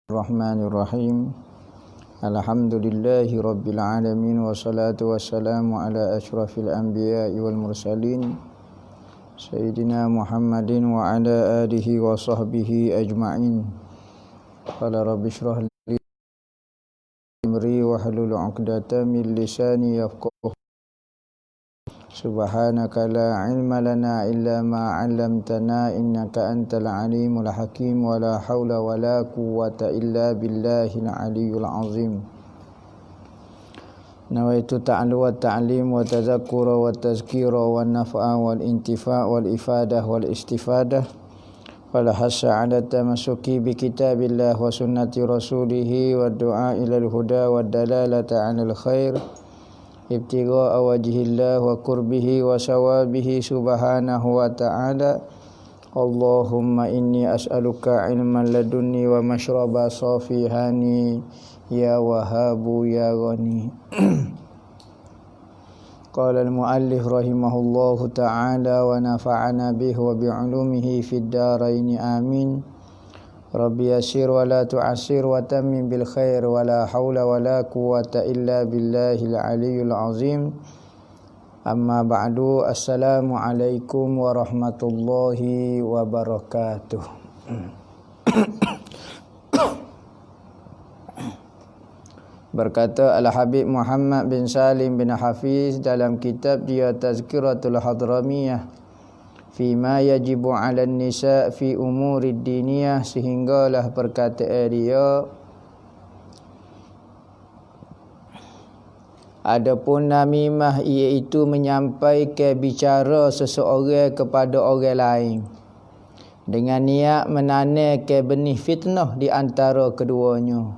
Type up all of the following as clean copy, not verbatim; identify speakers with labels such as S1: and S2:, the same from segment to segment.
S1: Bismillahirrahmanirrahim. Alhamdulillahi rabbil alamin wassalatu wassalamu ala asyrafil anbiya'i wal mursalin sayyidina Muhammadin wa ala alihi wa sahbihi ajma'in. Qala rabbi shrah li amri wa hlul 'uqdatam min lisani yafqahu. Subhanaka la ilma lana illa ma 'allamtana innaka antal alimul hakim wa la haula wa la quwwata illa billahil aliyyil azim. Nawaitu ta'allu wa ta'lim wa tadhakkura wa tazkira wa naf'a wal intifa' wal ifadah wal istifadah wal hasa 'ala tamassuki bi kitabillah wa sunnati rasulih wa du'a ila al huda wa dalalata 'alal khair ibtigha'a wajhillah wa qurbihi wa sawabihi subhanahu wa ta'ala. Allahumma inni as'aluka ilman ladunni wa mashraba safihani ya wahabu ya ghani. Qala al-muallif rahimahullahu ta'ala wa nafa'ana bihi wa bi'ulumihi fid dharain amin. Rabbi yassir wa la tu'assir wa tammim bil khair wa la haula wa la quwwata illa billahil aliyyil azim. Amma ba'du, assalamu alaikum warahmatullahi wabarakatuh. Berkata Al-Habib Muhammad bin Salim bin Hafiz dalam kitab dia Tazkiratul Hadramiyah Fima yajibu 'alan nisa' fi umurid diniyah, sehinggalah perkataan dia, adapun namimah iaitu menyampaikan bicara seseorang kepada orang lain dengan niat menanamkan benih fitnah di antara keduanya.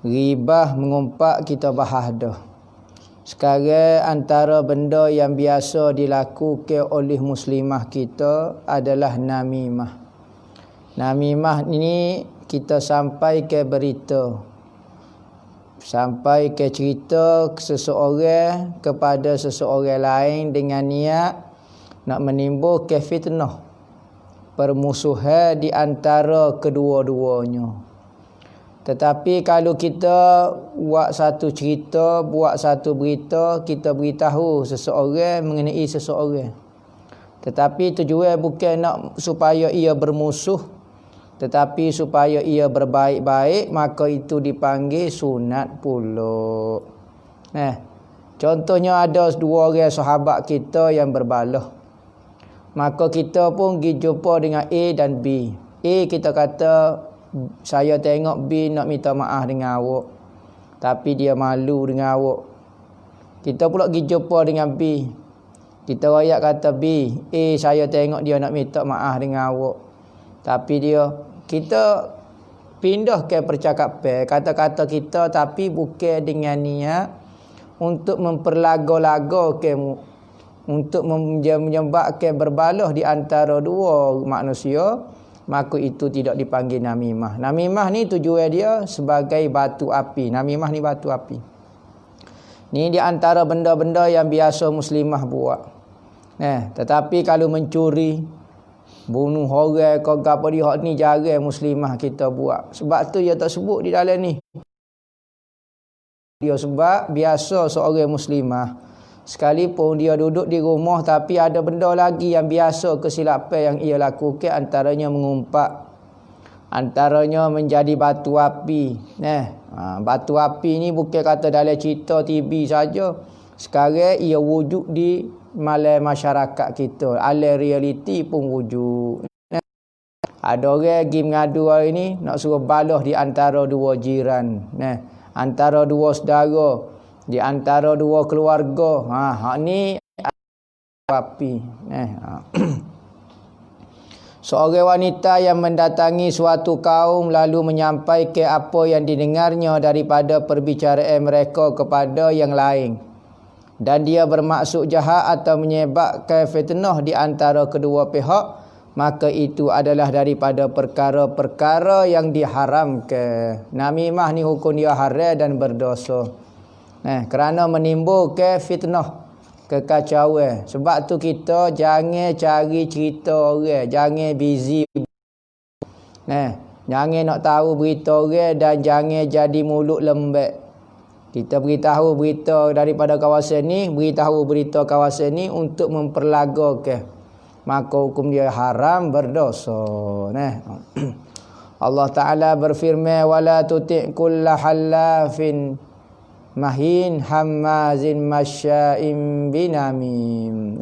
S1: Ghibah mengumpat kita bahas dah. Sekarang antara benda yang biasa dilakukan oleh muslimah kita adalah namimah. Namimah ini kita sampai ke berita, sampai ke cerita seseorang kepada seseorang lain dengan niat nak menimbulkan fitnah, permusuhan di antara kedua-duanya. Tetapi kalau kita buat satu cerita, buat satu berita, kita beritahu seseorang mengenai seseorang, tetapi tujuan bukan nak supaya ia bermusuh, tetapi supaya ia berbaik-baik, maka itu dipanggil sunat pula. Contohnya ada dua orang sahabat kita yang berbalah. Maka kita pun pergi jumpa dengan A dan B. A kita kata, saya tengok B nak minta maaf dengan awak, tapi dia malu dengan awak. Kita pula pergi jumpa dengan B. Kita rakyat kata B, saya tengok dia nak minta maaf dengan awak, tapi kita pindah ke percakapan, kata-kata kita, tapi bukan dengan niat untuk memperlaga-laga untuk menyebabkan berbalah di antara dua manusia. Maka itu tidak dipanggil namimah. Namimah ni tujuan dia sebagai batu api. Namimah ni batu api. Ni di antara benda-benda yang biasa muslimah buat. Tetapi kalau mencuri, bunuh orang, kau apa dia ni jarang muslimah kita buat. Sebab tu dia tak sebut di dalam ni. Dia sebab biasa seorang muslimah, sekalipun dia duduk di rumah, tapi ada benda lagi yang biasa kesilapan yang ia lakukan, antaranya mengumpat, antaranya menjadi batu api. Batu api ni bukan kata dalam cerita TV saja. Sekarang ia wujud di malam masyarakat kita. Alam realiti pun wujud. Ada orang pergi mengadu hari ni nak suruh balah di antara dua jiran, antara dua saudara, di antara dua keluarga. Hak ni api. Seorang wanita yang mendatangi suatu kaum lalu menyampaikan apa yang didengarnya daripada perbicaraan mereka kepada yang lain, dan dia bermaksud jahat atau menyebabkan fitnah di antara kedua pihak, maka itu adalah daripada perkara-perkara yang diharamkan. Namimah ni hukum dia haram dan berdosa. Kerana menimbulkan fitnah, kekacauan. Sebab tu kita jangan cari cerita orang, jangan busy. Jangan nak tahu berita orang dan jangan jadi mulut lembek. Kita beritahu berita daripada kawasan ni, beritahu berita kawasan ni untuk memperlagakan. Maka hukum dia haram, berdosa. Nah. Allah Ta'ala berfirman, wala tuti' kulla halafin mahin hammazin masya'im binamim.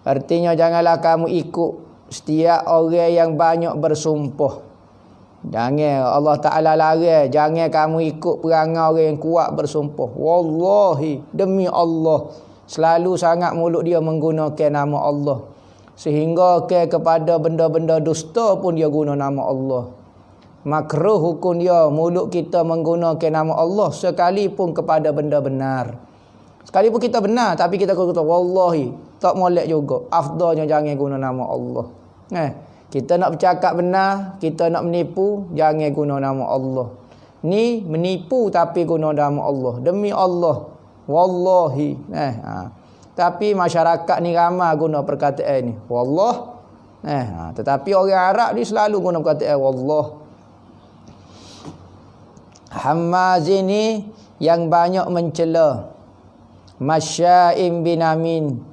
S1: Artinya janganlah kamu ikut setiap orang yang banyak bersumpah. Jangan, Allah Ta'ala larang, jangan kamu ikut perangai orang yang kuat bersumpah. Wallahi, demi Allah, selalu sangat mulut dia menggunakan nama Allah. Sehingga kepada benda-benda dusta pun dia guna nama Allah. Makruh hukum dia mulut kita menggunakan nama Allah sekalipun kepada benda benar. Sekalipun kita benar tapi kita kata wallahi, tak molek juga. Afdalnya jangan guna nama Allah. Kita nak bercakap benar, kita nak menipu, jangan guna nama Allah. Ni menipu tapi guna nama Allah. Demi Allah, wallahi. Tapi masyarakat ni ramai guna perkataan ni, wallah. Tetapi orang Arab ni selalu guna perkataan wallah. Hammazin ni yang banyak mencela, masya'im binamin,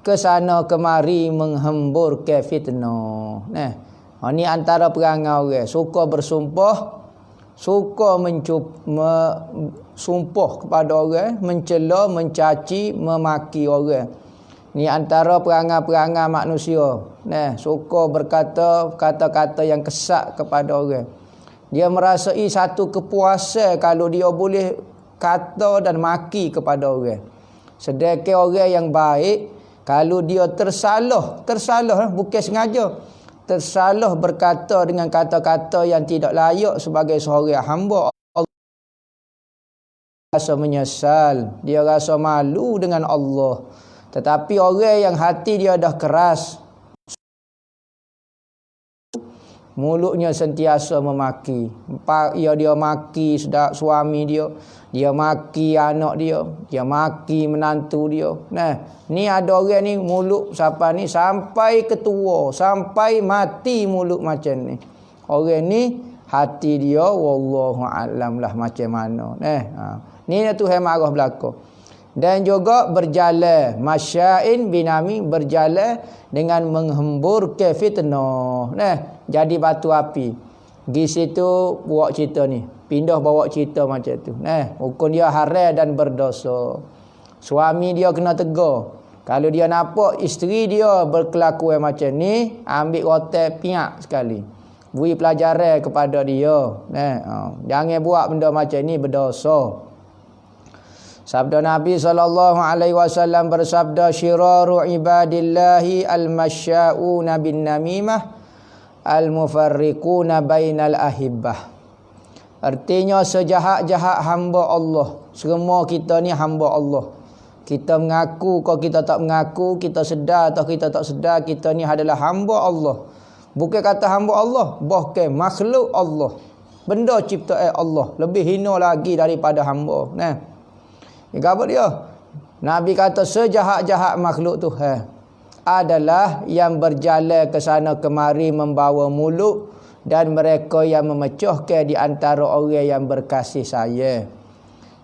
S1: kesana kemari menghembur ke fitnah. Ni antara perangai orang suka bersumpah, suka sumpah kepada orang, mencela, mencaci, memaki orang. Ni antara perangai-perangai manusia. Suka berkata kata-kata yang kesat kepada orang. Dia merasai satu kepuasan kalau dia boleh kata dan maki kepada orang. Sedangkan orang yang baik, kalau dia tersalah bukan sengaja, tersalah berkata dengan kata-kata yang tidak layak sebagai seorang hamba, Allah rasa menyesal, dia rasa malu dengan Allah. Tetapi orang yang hati dia dah keras, mulutnya sentiasa memaki. Dia maki suami dia maki anak dia maki menantu dia. Ni ada orang ni mulut siapa ni sampai ketua, sampai mati mulut macam ni. Orang ni hati dia wallahu alam lah macam mana. Ni Tuhan marah belaka. Dan juga berjalan masya'in binami, berjalan dengan menghembur ke fitnah. Jadi batu api. Di situ buat cerita ni, pindah bawa cerita macam tu. Hukum dia haram dan berdosa. Suami dia kena tegur. Kalau dia nampak isteri dia berkelakuan macam ni, ambil rotan piak sekali. Beri pelajaran kepada dia. Jangan buat benda macam ni, berdosa. Sabda Nabi SAW bersabda, syiraru ibadillahi al-masya'una bin namimah al-mufarriquna bainal ahibbah. Artinya sejahat-jahat hamba Allah. Semua kita ni hamba Allah. Kita mengaku kau kita tak mengaku, kita sedar atau kita tak sedar, kita ni adalah hamba Allah. Bukan kata hamba Allah, bahkan makhluk Allah. Benda ciptaan Allah. Lebih hina lagi daripada hamba. Apa dia? Nabi kata sejahat-jahat makhluk tu adalah yang berjalan ke sana kemari membawa mulut dan mereka yang memecahkan di antara orang yang berkasih sayang.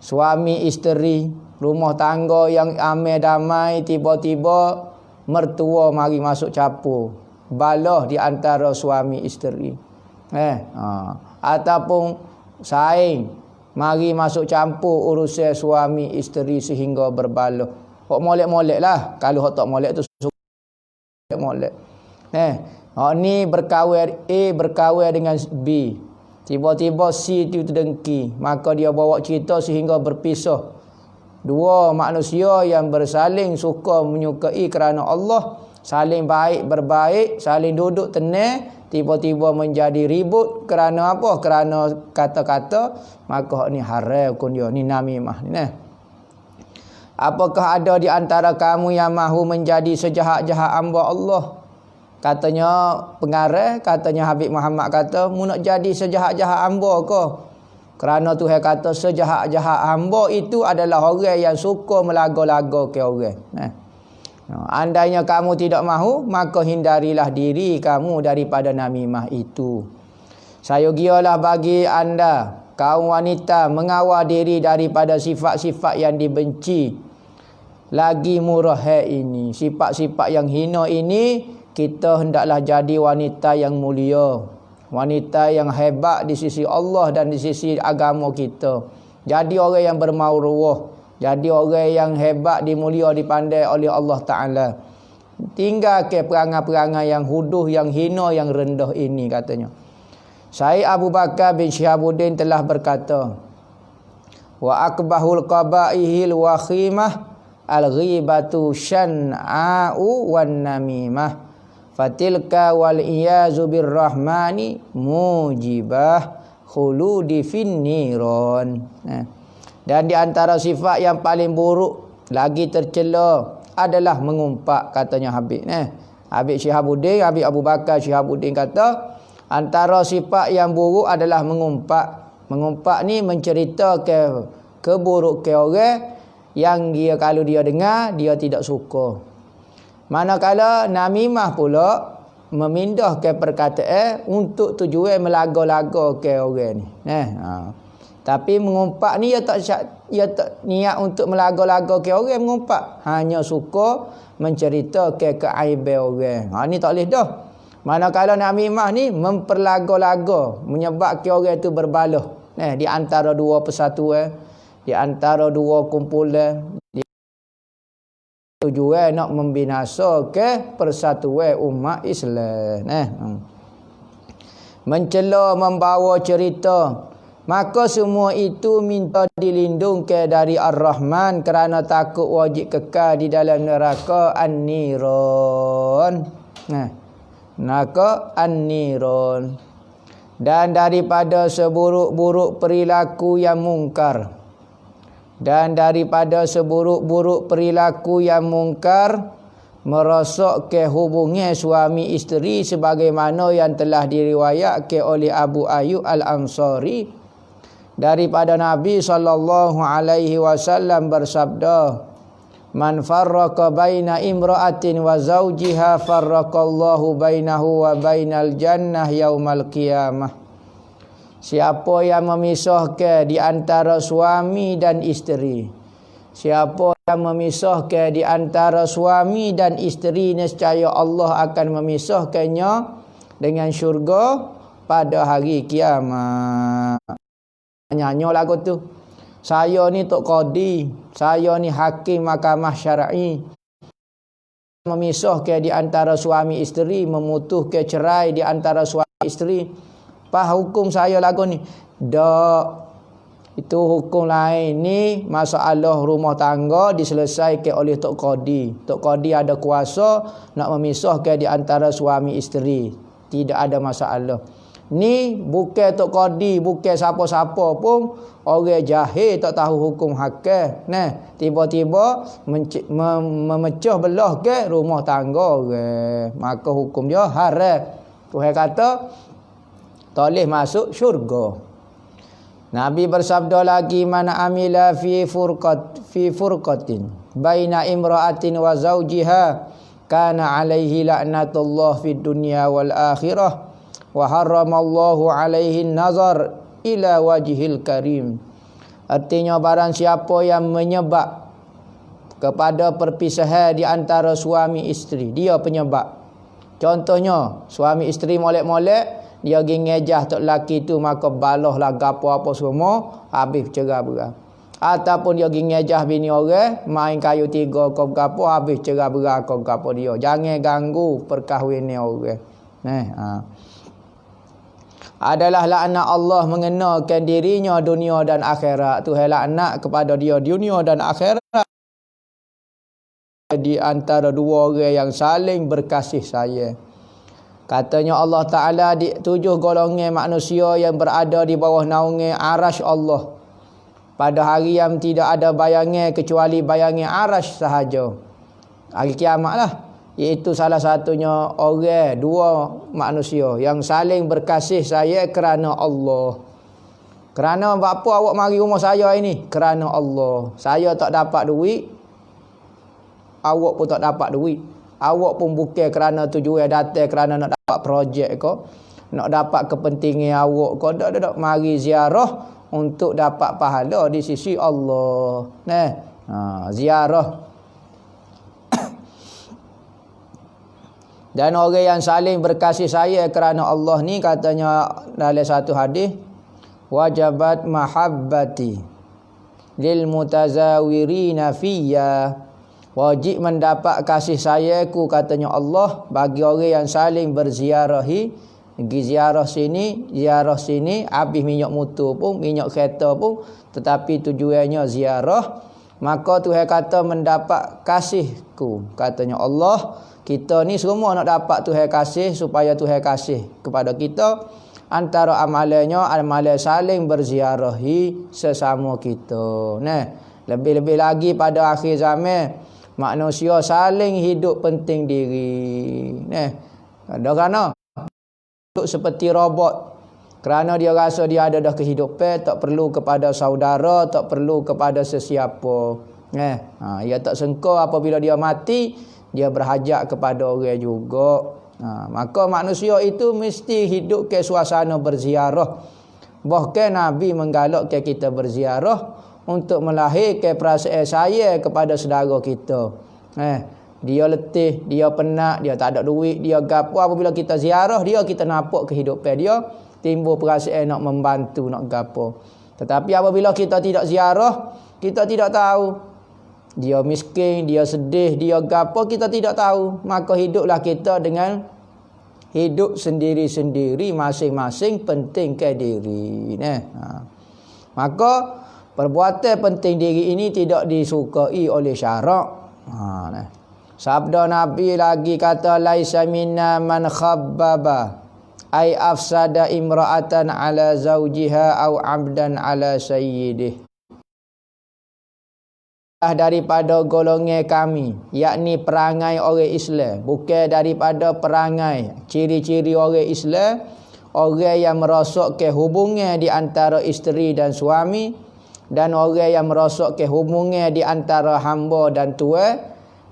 S1: Suami isteri, rumah tangga yang aman damai, tiba-tiba mertua mari masuk capur. Balah di antara suami isteri. Ataupun saing mari masuk campur urusan suami isteri sehingga berbalah. Hok molek-molek lah. Kalau hok tak molek tu molek. Ni berkahwin A berkahwin dengan B. Tiba-tiba C tu terdengki. Maka dia bawa cerita sehingga berpisah. Dua manusia yang bersaling suka menyukai kerana Allah, saling baik berbaik, saling duduk tenang, tiba-tiba menjadi ribut kerana apa? Kerana kata-kata. Maka ni haram hukum dia. Ni namimah ni. Apakah ada di antara kamu yang mahu menjadi sejahat-jahat hamba Allah? Katanya pengarah, katanya Habib Muhammad kata, mu nak jadi sejahat-jahat hamba ke? Kerana Tuhan kata sejahat-jahat hamba itu adalah orang yang suka melaga-laga ke orang. Andainya kamu tidak mahu, maka hindarilah diri kamu daripada namimah itu. Saya gialah bagi anda kaum wanita mengawal diri daripada sifat-sifat yang dibenci. Lagi murah ini, sifat-sifat yang hina ini, kita hendaklah jadi wanita yang mulia, wanita yang hebat di sisi Allah dan di sisi agama kita. Jadi orang yang bermaruah, jadi orang yang hebat, dimulia, dipandai oleh Allah Ta'ala. Tinggal ke perangai-perangai yang huduh, yang hina, yang rendah ini, katanya. Syekh Abu Bakar bin Syihabuddin telah berkata, wa akbahul qabaihil wakhimah al-ghibatu syan'a'u wan namimah fatilka wal iyazu birrahmani mujibah khuludi finniron. Dan di antara sifat yang paling buruk lagi tercela adalah mengumpat, katanya Habib. Habib Syihabuddin, Habib Abu Bakar Syihabuddin kata, antara sifat yang buruk adalah mengumpat. Mengumpat ni mencerita keburukan orang yang dia kalau dia dengar dia tidak suka. Manakala namimah pula memindahkan perkataan untuk tujuan melaga-laga ke orang ni. Tapi mengumpat ni ia tak niat untuk melaga-laga ke orang mengumpat. Hanya suka menceritakan keaiban orang. Ni tak boleh dah. Manakala namimah ni memperlaga-laga, menyebabkan orang itu berbalah. Di antara dua persatuan, di antara dua kumpulan, tujuan nak membinasakan persatuan umat Islam. Mencela, membawa cerita, maka semua itu minta dilindungkan dari Ar-Rahman kerana takut wajib kekal di dalam neraka An-Niron. Neraka An-Niron. Dan daripada seburuk-buruk perilaku yang mungkar. Dan daripada seburuk-buruk perilaku yang mungkar, merosakkan hubungan suami isteri sebagaimana yang telah diriwayatkan oleh Abu Ayyub Al-Ansari daripada Nabi SAW bersabda, man farraqa baina imra'atin wa zawjiha farraqallahu bainahu wa bainal jannah yaumal qiyamah. Siapa yang memisahkan di antara suami dan isteri, siapa yang memisahkan di antara suami dan isteri, nescaya Allah akan memisahkannya dengan syurga pada hari kiamat. Nyanyi lagu tu. Saya ni tok qadi, saya ni hakim mahkamah syar'i. Memisahkan di antara suami isteri, memutuskan cerai di antara suami isteri. Apa hukum saya lagu ni? Dak. Itu hukum lain ni, masalah rumah tangga diselesaikan oleh tok qadi. Tok qadi ada kuasa nak memisahkan di antara suami isteri. Tidak ada masalah. Ni bukan tok qadi, bukan siapa-siapa pun, orang jahil tak tahu hukum hakam. Tiba-tiba memecah belah ke rumah tangga orang. Maka hukum dia haram. Tuhan kata tak boleh masuk syurga. Nabi bersabda lagi, man amila fi furqatin baina imra'atin wa zawjiha kana alaihi la'natullah fid dunya wal akhirah wa harramallahu alaihi nazar ila wajhil karim. Artinya barang siapa yang menyebab kepada perpisahan di antara suami isteri, dia penyebab. Contohnya suami isteri molek-molek, dia pergi ngejah tok lelaki tu, maka balahlah gapo apa semua, habis cerai-berai. Ataupun dia pergi ngejah bini orang, main kayu tiga kau gapo, habis cerai-berai kau gapo dia. Jangan ganggu perkahwinan orang. Adalah laknat Allah mengenakan dirinya dunia dan akhirat. Tuhan laknat kepada dia dunia dan akhirat. Di antara dua orang yang saling berkasih sayang. Katanya Allah Ta'ala, di 7 golongan manusia yang berada di bawah naungan arasy Allah. Pada hari yang tidak ada bayangan kecuali bayangan arasy sahaja. Hari kiamat lah. Iaitu salah satunya orang, 2 manusia yang saling berkasih sayang kerana Allah. Kerana apa awak mari rumah saya ini? Kerana Allah. Saya tak dapat duit, awak pun tak dapat duit. Awak pun bukan kerana tujuan datang kerana nak dapat projek ke. nak dapat kepentingan awak kau dak mari ziarah untuk dapat pahala di sisi Allah. Nah, ziarah. Dan orang yang saling berkasih sayang kerana Allah ni katanya dalam satu hadis, wajabat mahabbati lil mutazawirina fiyya. Wajib mendapat kasih sayangku katanya Allah bagi orang yang saling berziarahi. Pergi ziarah sini, habis minyak motor pun, minyak kereta pun, tetapi tujuannya ziarah. Maka Tuhan kata mendapat kasihku katanya Allah. Kita ni semua nak dapat Tuhan kasih supaya Tuhan kasih kepada kita. Antara amalannya amalan saling berziarahi sesama kita. Nah, lebih-lebih lagi pada akhir zaman manusia saling hidup penting diri. Nah, kerana seperti robot. Kerana dia rasa dia ada dah kehidupan, tak perlu kepada saudara, tak perlu kepada sesiapa. Ia tak sengka apabila dia mati, dia berhajat kepada orang juga. Maka manusia itu mesti hidup ke suasana berziarah. Bahkan Nabi menggalakkan kita berziarah untuk melahirkan perasaan sayang kepada saudara kita. Dia letih, dia penat, dia tak ada duit, dia gapo, apabila kita ziarah dia, kita nampak kehidupan dia, timbul perasaan nak membantu, nak gapo. Tetapi apabila kita tidak ziarah, kita tidak tahu dia miskin, dia sedih, dia gapo, kita tidak tahu. Maka hiduplah kita dengan hidup sendiri-sendiri, masing-masing pentingkan diri. Maka perbuatan penting diri ini tidak disukai oleh syarak. Sabda Nabi lagi kata, laisa minna man khabbaba ay afsada imra'atan ala zawjiha au abdan ala sayyidih. Daripada golongan kami, yakni perangai orang Islam, bukan daripada perangai ciri-ciri orang Islam, orang yang merosakkan hubungan di antara isteri dan suami, dan orang yang merosakkan hubungan di antara hamba dan tuan,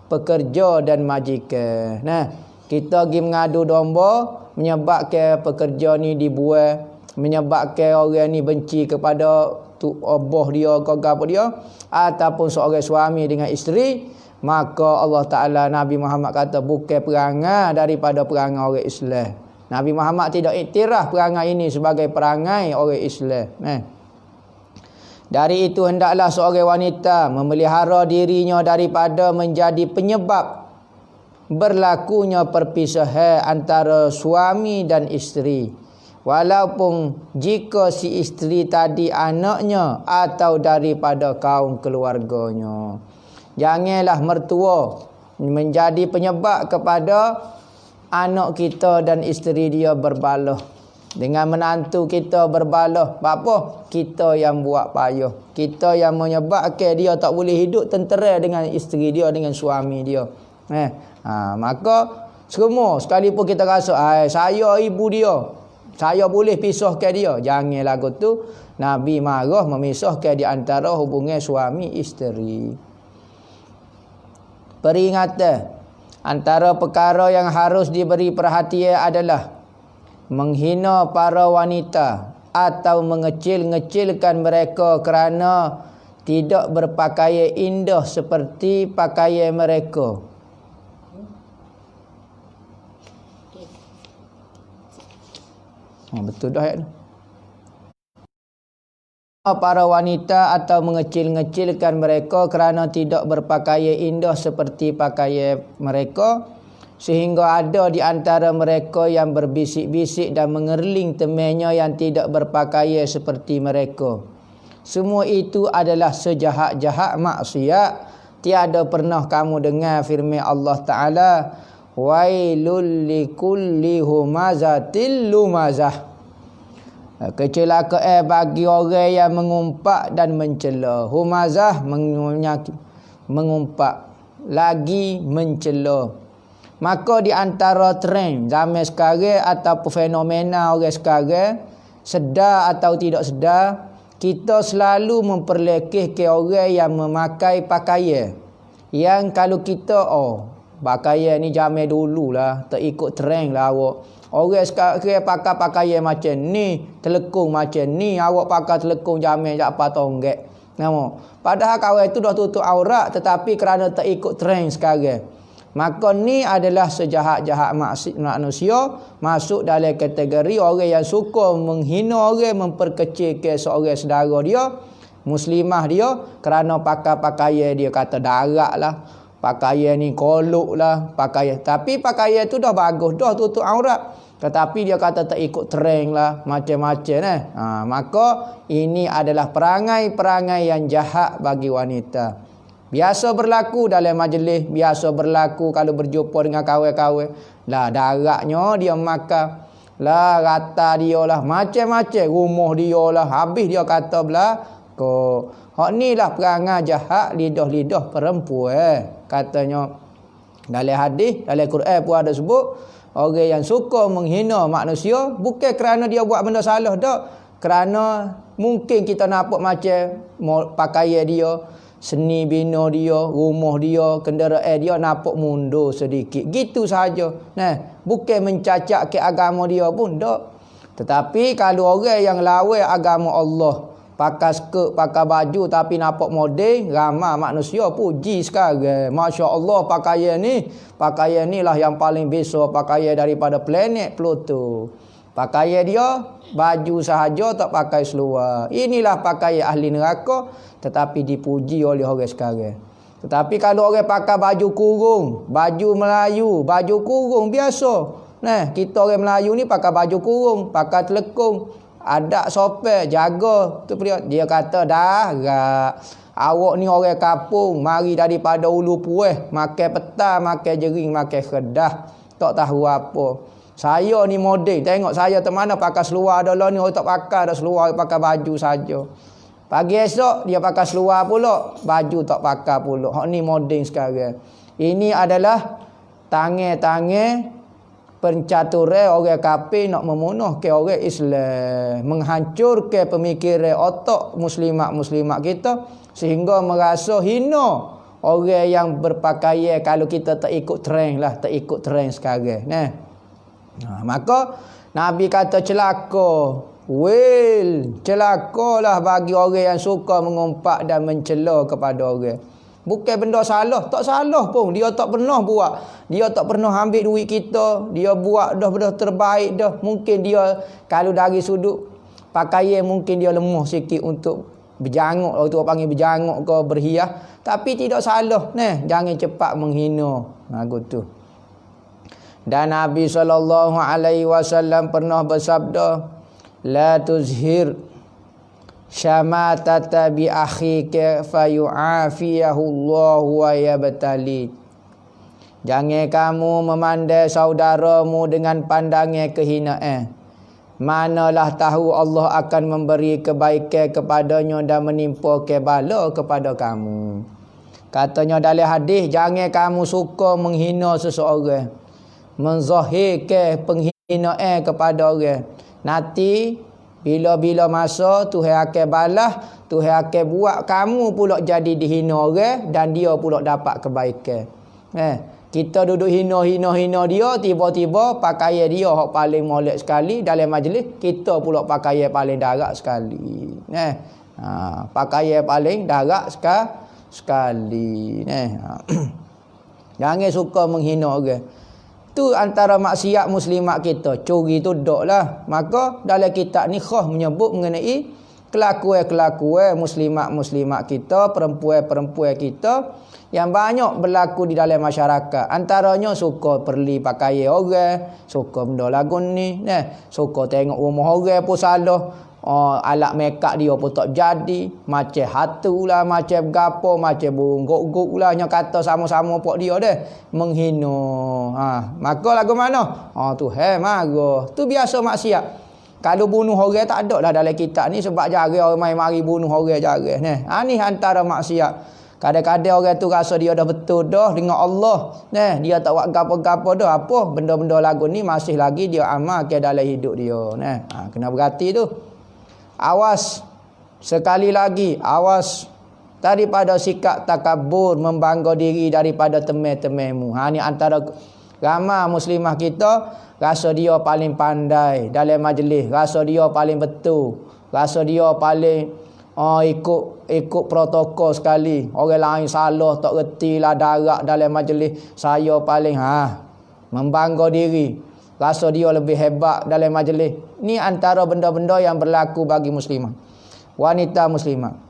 S1: pekerja dan majikan. Kita pergi mengadu domba, menyebabkan pekerja ni dibuang, menyebabkan orang ni benci kepada abah dia ke apa dia, ataupun seorang suami dengan isteri, maka Allah Ta'ala, Nabi Muhammad kata bukan perangai daripada perangai orang Islam. Nabi Muhammad tidak iktiraf perangai ini sebagai perangai orang Islam. Dari itu hendaklah seorang wanita memelihara dirinya daripada menjadi penyebab berlakunya perpisahan antara suami dan isteri. Walaupun jika si isteri tadi anaknya atau daripada kaum keluarganya. Janganlah mertua menjadi penyebab kepada anak kita dan isteri dia berbalah. Dengan menantu kita berbalah. Apa? Kita yang buat payah. Kita yang menyebabkan dia tak boleh hidup tentera dengan isteri dia, dengan suami dia. Maka semua sekalipun kita rasa saya ibu dia, saya boleh pisahkan dia, jangan lagu tu. Nabi marah memisahkan di antara hubungan suami isteri. Peringatan, antara perkara yang harus diberi perhatian adalah menghina para wanita atau mengecil-ngecilkan mereka kerana tidak berpakaian indah seperti pakaian mereka. Betul dah ayat ni. Para wanita atau mengecil-ngecilkan mereka kerana tidak berpakaian indah seperti pakaian mereka, sehingga ada di antara mereka yang berbisik-bisik dan mengerling temannya yang tidak berpakaian seperti mereka. Semua itu adalah sejahat-jahat maksiat. Tiada pernah kamu dengar firman Allah Ta'ala, wailul likulli humazatil lumazah. Kecelakaan bagi orang yang mengumpat dan mencela. Humazah mengumpat, lagi mencela. Maka di antara trend zaman sekarang ataupun fenomena orang sekarang, sedar atau tidak sedar, kita selalu memperlekehkan orang yang memakai pakaian yang kalau kita Pakaian ni zaman dululah, tak ikut trend lah awak. Orang sekarang pakai pakaian macam ni, telekung macam ni, awak pakai telekung zaman jak apa tonggek. Nama. Padahal kawan itu dah tutup aurat, tetapi kerana tak ikut trend sekarang. Maka ni adalah sejahat-jahat manusia, masuk dalam kategori orang yang suka menghina orang, memperkecilkan seorang saudara dia, muslimah dia, kerana pakai pakaian dia kata darat lah, pakaian ni kolok lah, pakaian. Tapi pakaian tu dah bagus, dah tutup aurat. Tetapi dia kata tak ikut trend lah, macam-macam maka ini adalah perangai-perangai yang jahat bagi wanita. Biasa berlaku dalam majlis, biasa berlaku kalau berjumpa dengan kawan-kawan. Lah daratnya dia makan, lah rata dia lah, macam-macam rumah dia lah, habis dia kata belah ko. Hak ni lah perangai jahat lidah-lidah perempuan. Katanya dalam hadis, dalam Quran pun ada sebut, orang yang suka menghina manusia bukan kerana dia buat benda salah dak, kerana mungkin kita nampak macam pakaian dia, seni bina dia, rumah dia, kenderaan dia nampak mundur sedikit. Gitu saja. Nah, bukan mencacat ke agama dia pun dak. Tetapi kalau orang yang lawan agama Allah, pakai skirt, pakai baju tapi nampak model, ramai manusia puji sekarang. Masya Allah pakaian ni lah yang paling besar pakaian daripada planet Pluto. Pakaian dia baju sahaja, tak pakai seluar. Inilah pakaian ahli neraka, tetapi dipuji oleh orang sekarang. Tetapi kalau orang pakai baju kurung, baju Melayu, baju kurung biasa. Nah, kita orang Melayu ni pakai baju kurung, pakai telekung, ada sopan, jaga tu dia kata dah awak ni orang kampung, mari daripada Ulu Pueh, makan petang, makan jering, makan kedah, tak tahu apa. Saya ni model, tengok saya ke mana pakai seluar dah lah ni, orang tak pakai dah seluar, pakai baju saja. Pagi esok dia pakai seluar pula, baju tak pakai pula. Hak ni model sekarang. Ini adalah tangan-tangan pencaturan orang kafir nak memunuhkan orang Islam, menghancurkan pemikiran otak muslimat-muslimat kita sehingga merasa hina orang yang berpakaian kalau kita tak ikut trend lah, tak ikut trend sekarang. Maka Nabi kata celaka, celakalah bagi orang yang suka mengumpat dan mencela kepada orang. Bukan benda salah, tak salah pun. Dia tak pernah buat. Dia tak pernah ambil duit kita. Dia buat dah benda terbaik dah. Mungkin dia kalau dari sudut pakaian mungkin dia lemah sikit untuk berjanguk. Orang tua panggil berjanguk ke berhias. Tapi tidak salah. Jangan cepat menghina. Tu. Dan Nabi SAW pernah bersabda, la tuzhir syamatata bi akhika fayu'afiyahu Allah wa yabtali. Jangan kamu memandai saudaramu dengan pandangan kehinaan. Manalah tahu Allah akan memberi kebaikan kepadanya dan menimpa kebala kepada kamu. Katanya dalam hadis, jangan kamu suka menghina seseorang, menzahirkan penghinaan kepada orang. Nanti bila-bila masa Tuhan akan balas, Tuhan akan buat kamu pula jadi dihina orang dan dia pula dapat kebaikan. Kita duduk hina dia, tiba-tiba pakaian dia hak paling molek sekali dalam majlis, kita pula pakaian paling darat sekali. Pakaian paling darat sekali. Jangan suka menghina orang. Tu antara maksiat muslimat kita. Curi tu dok lah. Maka dalam kitab ni khas menyebut mengenai kelakuan-kelakuan muslimat-muslimat kita, perempuan-perempuan kita yang banyak berlaku di dalam masyarakat. Antaranya suka perli pakaian orang, suka benda lagu ni, suka tengok rumah orang pun salah. Alat makeup dia pun tak jadi, macam hatu lah, macam gapo, macam burung gok-gok lah, yang kata sama-sama pok dia deh menghina. Maka lagu mana? Tu marah. Tu biasa maksiat. Kalau bunuh orang tak ada lah dalam kitab ni, sebab jarang orang mari bunuh orang jarang. Ni antara maksiat. Kadang-kadang orang tu rasa dia dah betul dah dengan Allah. Dia tak buat gapo-gapo dah. Apa benda-benda lagu ni masih lagi dia amalkan dalam hidup dia. Kena berhati tu. Awas. Sekali lagi, awas. daripada sikap takabur, membangga diri daripada teman-temanmu. Ni antara ramai muslimah kita rasa dia paling pandai dalam majlis, rasa dia paling betul, rasa dia paling ikut protokol sekali. Orang lain salah tak reti lah darat dalam majlis, saya paling membangga diri, rasa dia lebih hebat dalam majlis. Ni antara benda-benda yang berlaku bagi muslimah, wanita muslimah.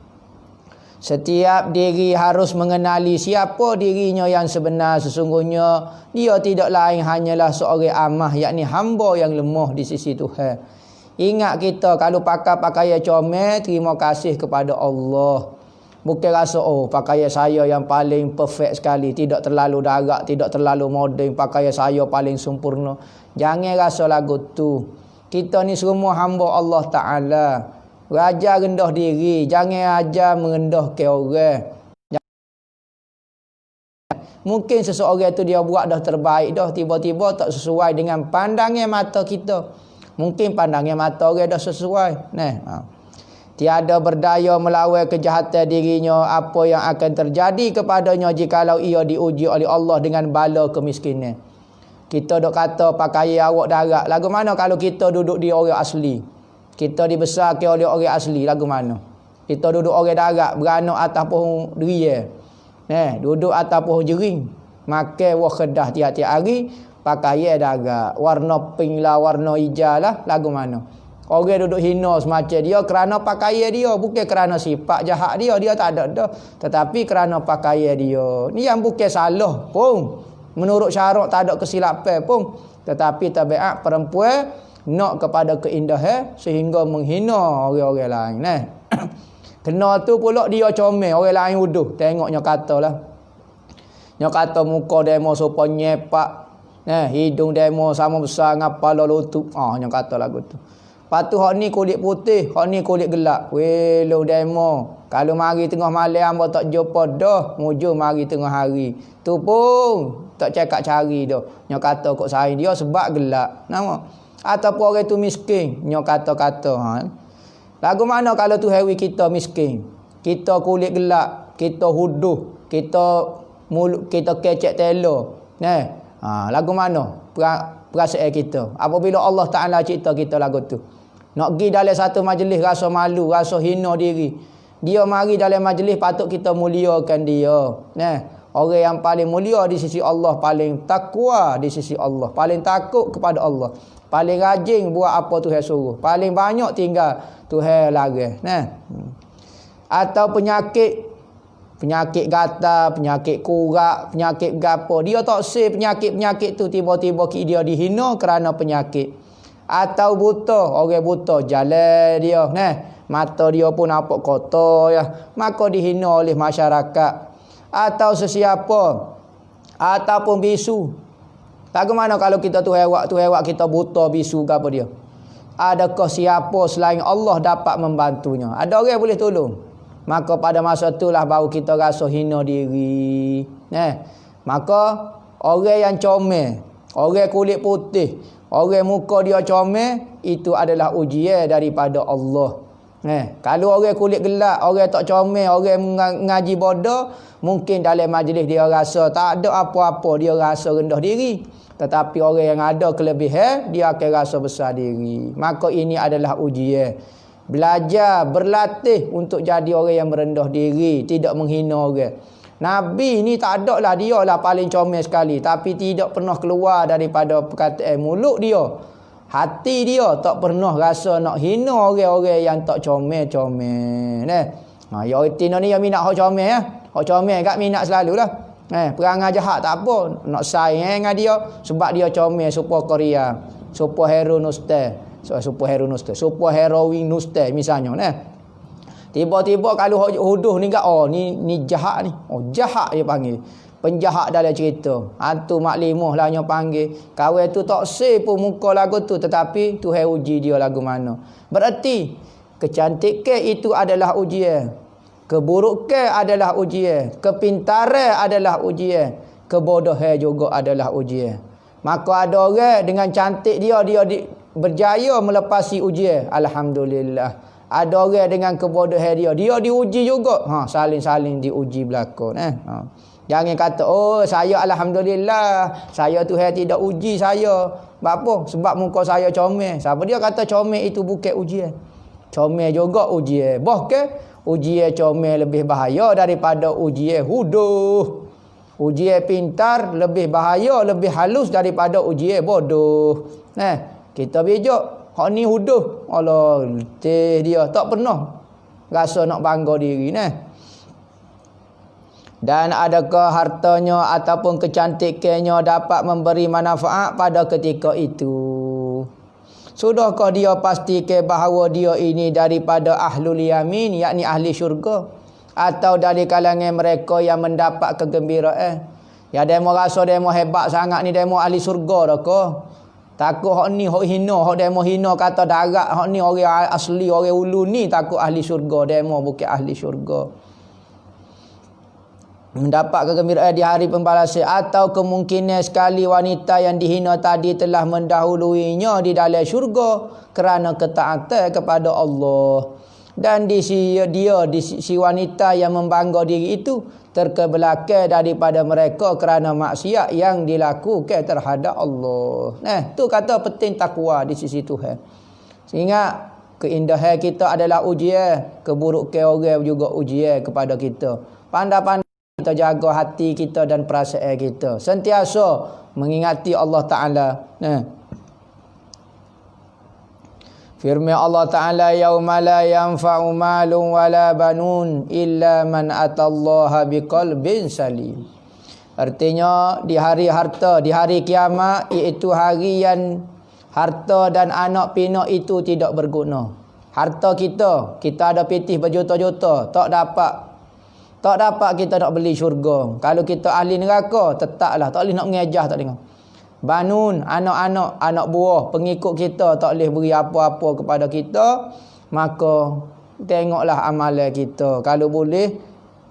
S1: Setiap diri harus mengenali siapa dirinya yang sebenar. Sesungguhnya dia tidak lain hanyalah seorang amah, yakni hamba yang lemah di sisi Tuhan. Ingat kita kalau pakai pakaian comel, terima kasih kepada Allah. Bukan rasa pakaian saya yang paling perfect sekali, tidak terlalu darat, tidak terlalu moden, pakaian saya paling sempurna. Jangan rasa lagu tu. Kita ni semua hamba Allah Ta'ala. Raja rendah diri, jangan ajar merendahkan orang. Mungkin seseorang tu dia buat dah terbaik dah, tiba-tiba tak sesuai dengan pandangan mata kita. Mungkin pandangan mata orang dah sesuai. Tiada berdaya melawan kejahatan dirinya. Apa yang akan terjadi kepadanya jikalau ia diuji oleh Allah dengan bala kemiskinan. Kita dok kata pakaian awak darat. Lagu mana kalau kita duduk di orang asli? Kita dibesarkan oleh orang asli. Lagu mana? Kita duduk orang darat, beranak atas pohon deria. Duduk atas pohon jering. Makan wah kedah tiap-tiap hari. Pakaian darat, warna pink lah, warna hijau lah. Lagu mana? Orang duduk hina semacam dia kerana pakaian dia, bukan kerana sifat jahat dia. Dia tak ada dah, tetapi kerana pakaian dia. Ni yang bukan salah pun, menurut syarak tak ada kesilapan pun. Tetapi tabiat perempuan nak kepada keindahan sehingga menghina orang-orang lain. Kena tu pula dia comel, orang lain uduh. Tengoknya katalah. Nya kata muka demo sopan nyepak. Hidung demo sama besar ngapa lutut. Yang kata lagu tu. Patu hak ni kulit putih, hak ni kulit gelap. Welo demo. Kalau mari tengah malam hamba tak jumpa dah, muju mari tengah hari. Tu pun tak cakap cari dah. Nya kata kok saing dia sebab gelap. Nama. Ataupun orang tu miskin, nya kata-kata. Lagu mana kalau tu hewi kita miskin? Kita kulit gelap, kita huduh, kita mulut, kita kecek telo. Lagu mana perasaan kita apabila Allah Ta'ala cipta kita lagu tu? Nak pergi dalam satu majlis rasa malu, rasa hina diri. Dia mari dalam majlis patut kita muliakan dia. Orang yang paling mulia di sisi Allah, paling takwa di sisi Allah, paling takut kepada Allah, paling rajin buat apa Tuhan suruh, paling banyak tinggal Tuhan larang. Atau penyakit gatal, penyakit kurak, penyakit gapo. Dia tak say penyakit-penyakit tu tiba-tiba dia dihina kerana penyakit. Atau buta, orang buta jalan dia, mata dia pun nampak kotor ya, maka dihina oleh masyarakat. Atau sesiapa, ataupun bisu. Bagaimana kalau kita tu hewak kita buta, bisu ke apa dia? Adakah siapa selain Allah dapat membantunya? Ada orang boleh tolong? Maka pada masa itulah baru kita rasa hina diri. Maka orang yang comel, orang kulit putih, orang muka dia comel, itu adalah ujian daripada Allah. Kalau orang kulit gelap, orang tak comel, orang ngaji bodoh, mungkin dalam majlis dia rasa tak ada apa-apa, dia rasa rendah diri. Tetapi orang yang ada kelebihan, dia akan rasa besar diri. Maka ini adalah ujian. Belajar, berlatih untuk jadi orang yang merendah diri, tidak menghina orang. Nabi ni tak ada lah, dia lah paling comel sekali, tapi tidak pernah keluar daripada perkataan mulut dia, hati dia tak pernah rasa nak hina orang-orang yang tak comel-comel. Ya Tino ni yang minat hak comel ya. Hak comel kat minat selalulah. Perangai jahat tak apa, nak sayang dengan dia sebab dia comel, super Korea, super hero nostal. Super heroin nuste misalnya tiba-tiba kalau huduh ni ni jahat ni. Jahat dia panggil. Penjahat dalam cerita. Hantu mak limah lah yang panggil. Kawan tu tak say pun muka lagu tu, tetapi Tuhan uji dia lagu mana. Berarti kecantikan itu adalah ujian. Keburukan adalah ujian. Kepintaran adalah ujian. Kebodohan juga adalah ujian. Maka ada orang dengan cantik dia berjaya melepasi ujian. Alhamdulillah. Ada orang dengan kebodohan dia diuji juga. Saling-saling diuji belakang. Jangan kata, oh saya alhamdulillah, saya Tuhan tidak uji saya. Apa? Sebab muka saya comel. Siapa dia kata comel itu bukan ujian? Comel juga ujian. Bahkan ujian comel lebih bahaya daripada ujian huduh. Ujian pintar lebih bahaya, lebih halus daripada ujian bodoh. Kita bijak. Hak ni huduh. Allah, letih dia. Tak pernah rasa nak bangga diri. Dan adakah hartanya ataupun kecantikannya dapat memberi manfaat pada ketika itu? Sudahkah dia pastikan bahawa dia ini daripada ahlul yamin, yakni ahli syurga? Atau dari kalangan mereka yang mendapat kegembiraan? Ya, demo rasa demo hebat sangat ni, demo ahli syurga dah ke? Takut hak ni hak hina, hak demo hina kata darat, hak ni orang asli, orang ulu ni takut ahli syurga, demo bukan ahli syurga. Mendapat kegembiraan di hari pembalasan, atau kemungkinan sekali wanita yang dihina tadi telah mendahuluinya di dalam syurga kerana ketaatan kepada Allah. Dan di si wanita yang membangga diri itu terkebelakang daripada mereka kerana maksiat yang dilakukan terhadap Allah. Tu kata penting takwa di sisi Tuhan. Sehingga keindahan kita adalah ujian, keburukan orang juga ujian kepada kita. Pandai-pandai kita jaga hati kita dan perasaan kita. Sentiasa mengingati Allah Ta'ala. Firman Allah Ta'ala, yauma la yanfa'u malun wala banun illa man atallaha biqalbin salim. Artinya di hari harta, di hari kiamat, iaitu hari yang harta dan anak pinak itu tidak berguna. Harta kita ada pitih berjuta-juta, tak dapat kita nak beli syurga. Kalau kita ahli neraka, tetaplah tak boleh nak mengejah, tak dengar. Banun, anak buah pengikut kita tak boleh beri apa-apa kepada kita. Maka tengoklah amalan kita. Kalau boleh,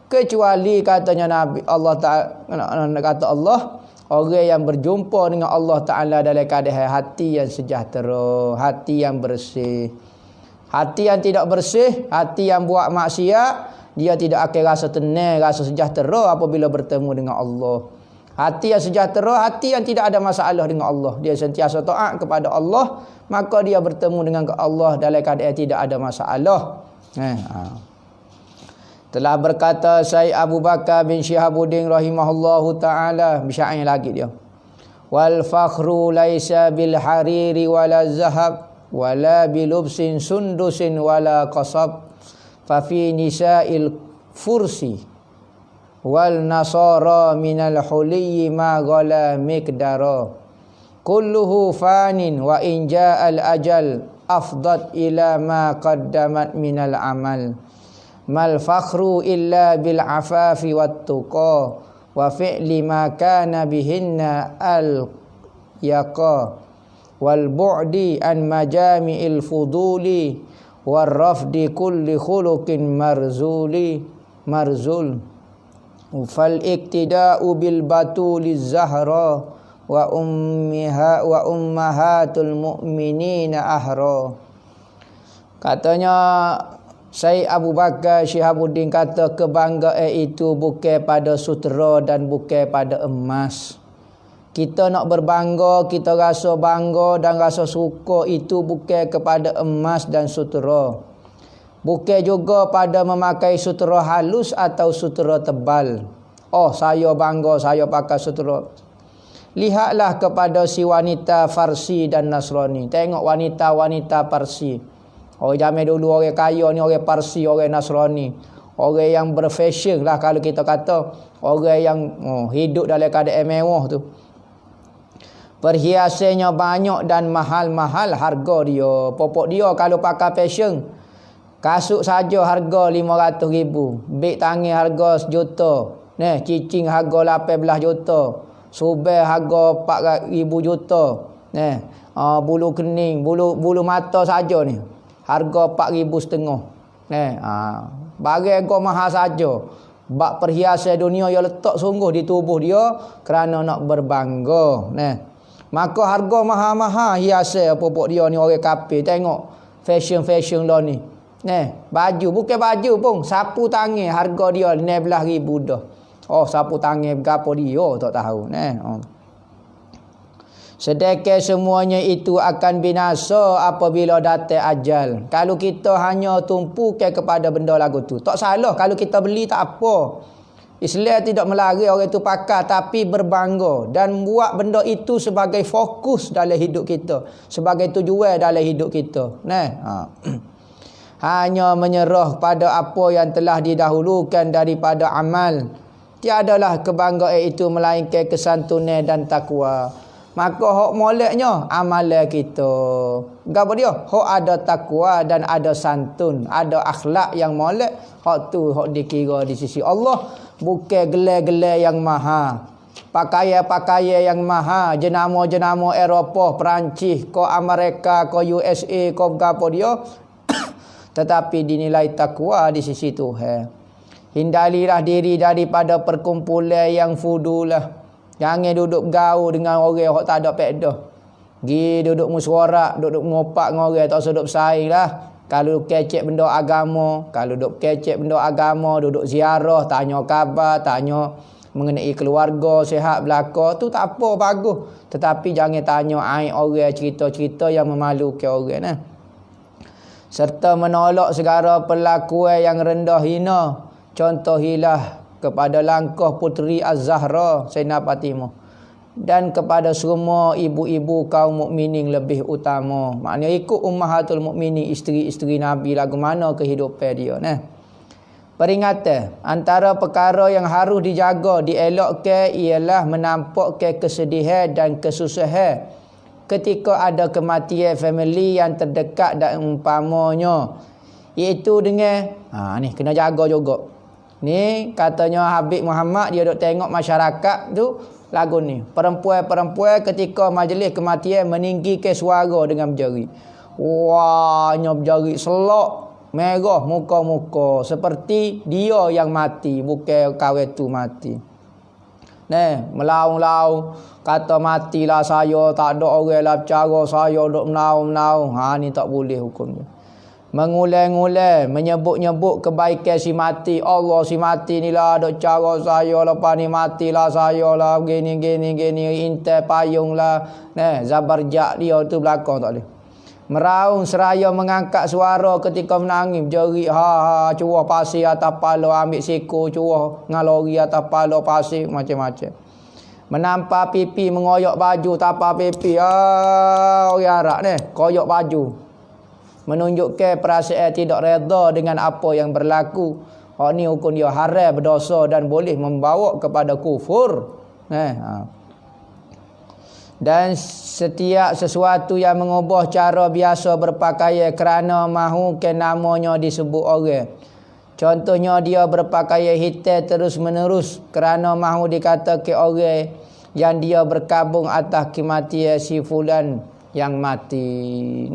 S1: kecuali katanya Nabi Allah Ta'ala, kata Allah, orang yang berjumpa dengan Allah Ta'ala dalam keadaan hati yang sejahtera, hati yang bersih. Hati yang tidak bersih, hati yang buat maksiat, dia tidak akan rasa tenang, rasa sejahtera apabila bertemu dengan Allah. Hati yang sejahtera, hati yang tidak ada masalah dengan Allah. Dia sentiasa taat kepada Allah, maka dia bertemu dengan Allah dalam keadaan tidak ada masalah. Telah berkata Syekh Abu Bakar bin Syihabuddin rahimahullahu ta'ala, bisyair lagi dia. Wal fakhru laisa bil hariri wala zahab wala bilubsin sundusin wala qasab fa fi nisa'il fursi wal nasara minal huliyyi ma ghala miqdara kulluhu fanin wa in ja'al ajal afdat ila ma qaddamat minal amal mal fakhru illa bil afafi wat tuqa wa fi'li ma kana bihinna al yaqa wal bu'di an majami'il fuduli war rafdi kulli khuluqin marzul fal iktida'u bil batuliz zahra wa ummahatul mu'minina ahra. Katanya Syekh Abu Bakar Syihabuddin kata, kebanggaan itu bukan pada sutera dan bukan pada emas. Kita nak berbangga, kita rasa bangga dan rasa suka itu bukan kepada emas dan sutera. Bukan juga pada memakai sutera halus atau sutera tebal. Oh, saya bangga saya pakai sutera. Lihatlah kepada si wanita Farsi dan Nasrani. Tengok wanita-wanita Parsi. Orang zaman dulu, orang kaya ni orang Parsi, orang Nasrani. Orang yang berfashion lah kalau kita kata. Orang yang hidup dalam keadaan mewah tu. Perhiasannya banyak dan mahal-mahal harga dia. Popok dia kalau pakai fashion, kasut saja harga 500,000. Beg tangan harga 1 juta. Cicing harga 18 juta. Subel harga 4,000 juta. Bulu kening, bulu mata saja ni harga 4,500. Barang kau mahal saja. Bak perhiasan dunia yang letak sungguh di tubuh dia kerana nak berbangga. Maka harga mahal-mahal hiasan popok dia ni orang kafir. Tengok fashion lah ni. Baju, bukan baju pun, sapu tangan harga dia 16,000 dah. Oh, sapu tangan berapa dia tak tahu. Sedekah semuanya itu akan binasa apabila datang ajal. Kalau kita hanya tumpu kepada benda lagu tu, tak salah kalau kita beli tak apa. Islam tidak melarang orang itu pakai, tapi berbangga dan buat benda itu sebagai fokus dalam hidup kita, sebagai tujuan dalam hidup kita. Hanya menyerah pada apa yang telah didahulukan daripada amal. Tiadalah kebanggaan itu melainkan kesantunan dan takwa. Maka hak moleknya amalan kita. Gapo dia? Hak ada takwa dan ada santun, ada akhlak yang molek. Hak tu hak dikira di sisi Allah, bukan gelar-gelar yang mahal. Pakaian-pakaian yang mahal, jenama-jenama Eropah, Perancis, ko Amerika, ko USA, ko gapo dia. Tetapi dinilai takwa di sisi Tuhan. Hindarilah diri daripada perkumpulan yang fudulah. Jangan duduk bergaul dengan orang yang tak ada faedah. Gi duduk musyawarah, duduk ngopak dengan orang tak sedap saing lah. Kalau kecek benda agama, duduk ziarah, tanya khabar, tanya mengenai keluarga, sihat belaka, tu tak apa, bagus. Tetapi jangan tanya aib orang, cerita-cerita yang memalukan orang. Serta menolak segala perlakuan yang rendah hina. Contohilah kepada langkah puteri Az-Zahra Sayyidina Fatimah, dan kepada semua ibu-ibu kaum mukminin lebih utama. Maknanya ikut ummahatul mukminin, isteri-isteri Nabi, lagu mana kehidupan dia. Peringatan, antara perkara yang harus dijaga, dielakkan ialah menampakkan kesedihan dan kesusahan ketika ada kematian family yang terdekat dan umpamanya, iaitu dengan ni kena jaga juga. Ni katanya Habib Muhammad, dia duk tengok masyarakat tu lagu ni. Perempuan-perempuan ketika majlis kematian meninggikan suara dengan berjari. Wah, nyop berjari selok merah muka-muka seperti dia yang mati, bukan kawan tu mati. Melaung-laung kata matilah saya, tak ada orang lah bercara, saya duk menaung-menaung. Ni tak boleh hukum dia. Mengulang-ulang menyebut-nyebut kebaikan si mati. Allah, si mati ni lah duk cara saya, lepas ni matilah saya lah, gini intai payung lah. Zabarjak dia tu belakang tak boleh. Meraung seraya mengangkat suara ketika menangis, berjerit cuah pasir atas pala, ambil siku cuah ngalori atas pala pasir, macam-macam. Menampak pipi, mengoyak baju, tapak pipi. Orang Arab ni koyak baju, menunjukkan perasaan tidak reda dengan apa yang berlaku. Ni hukum dia haram, berdosa dan boleh membawa kepada kufur. Dan setiap sesuatu yang mengubah cara biasa berpakaian kerana mahukan namanya disebut orang. Contohnya dia berpakaian hitam terus menerus kerana mahu dikatakan orang yang dia berkabung atas kematian si fulan yang mati.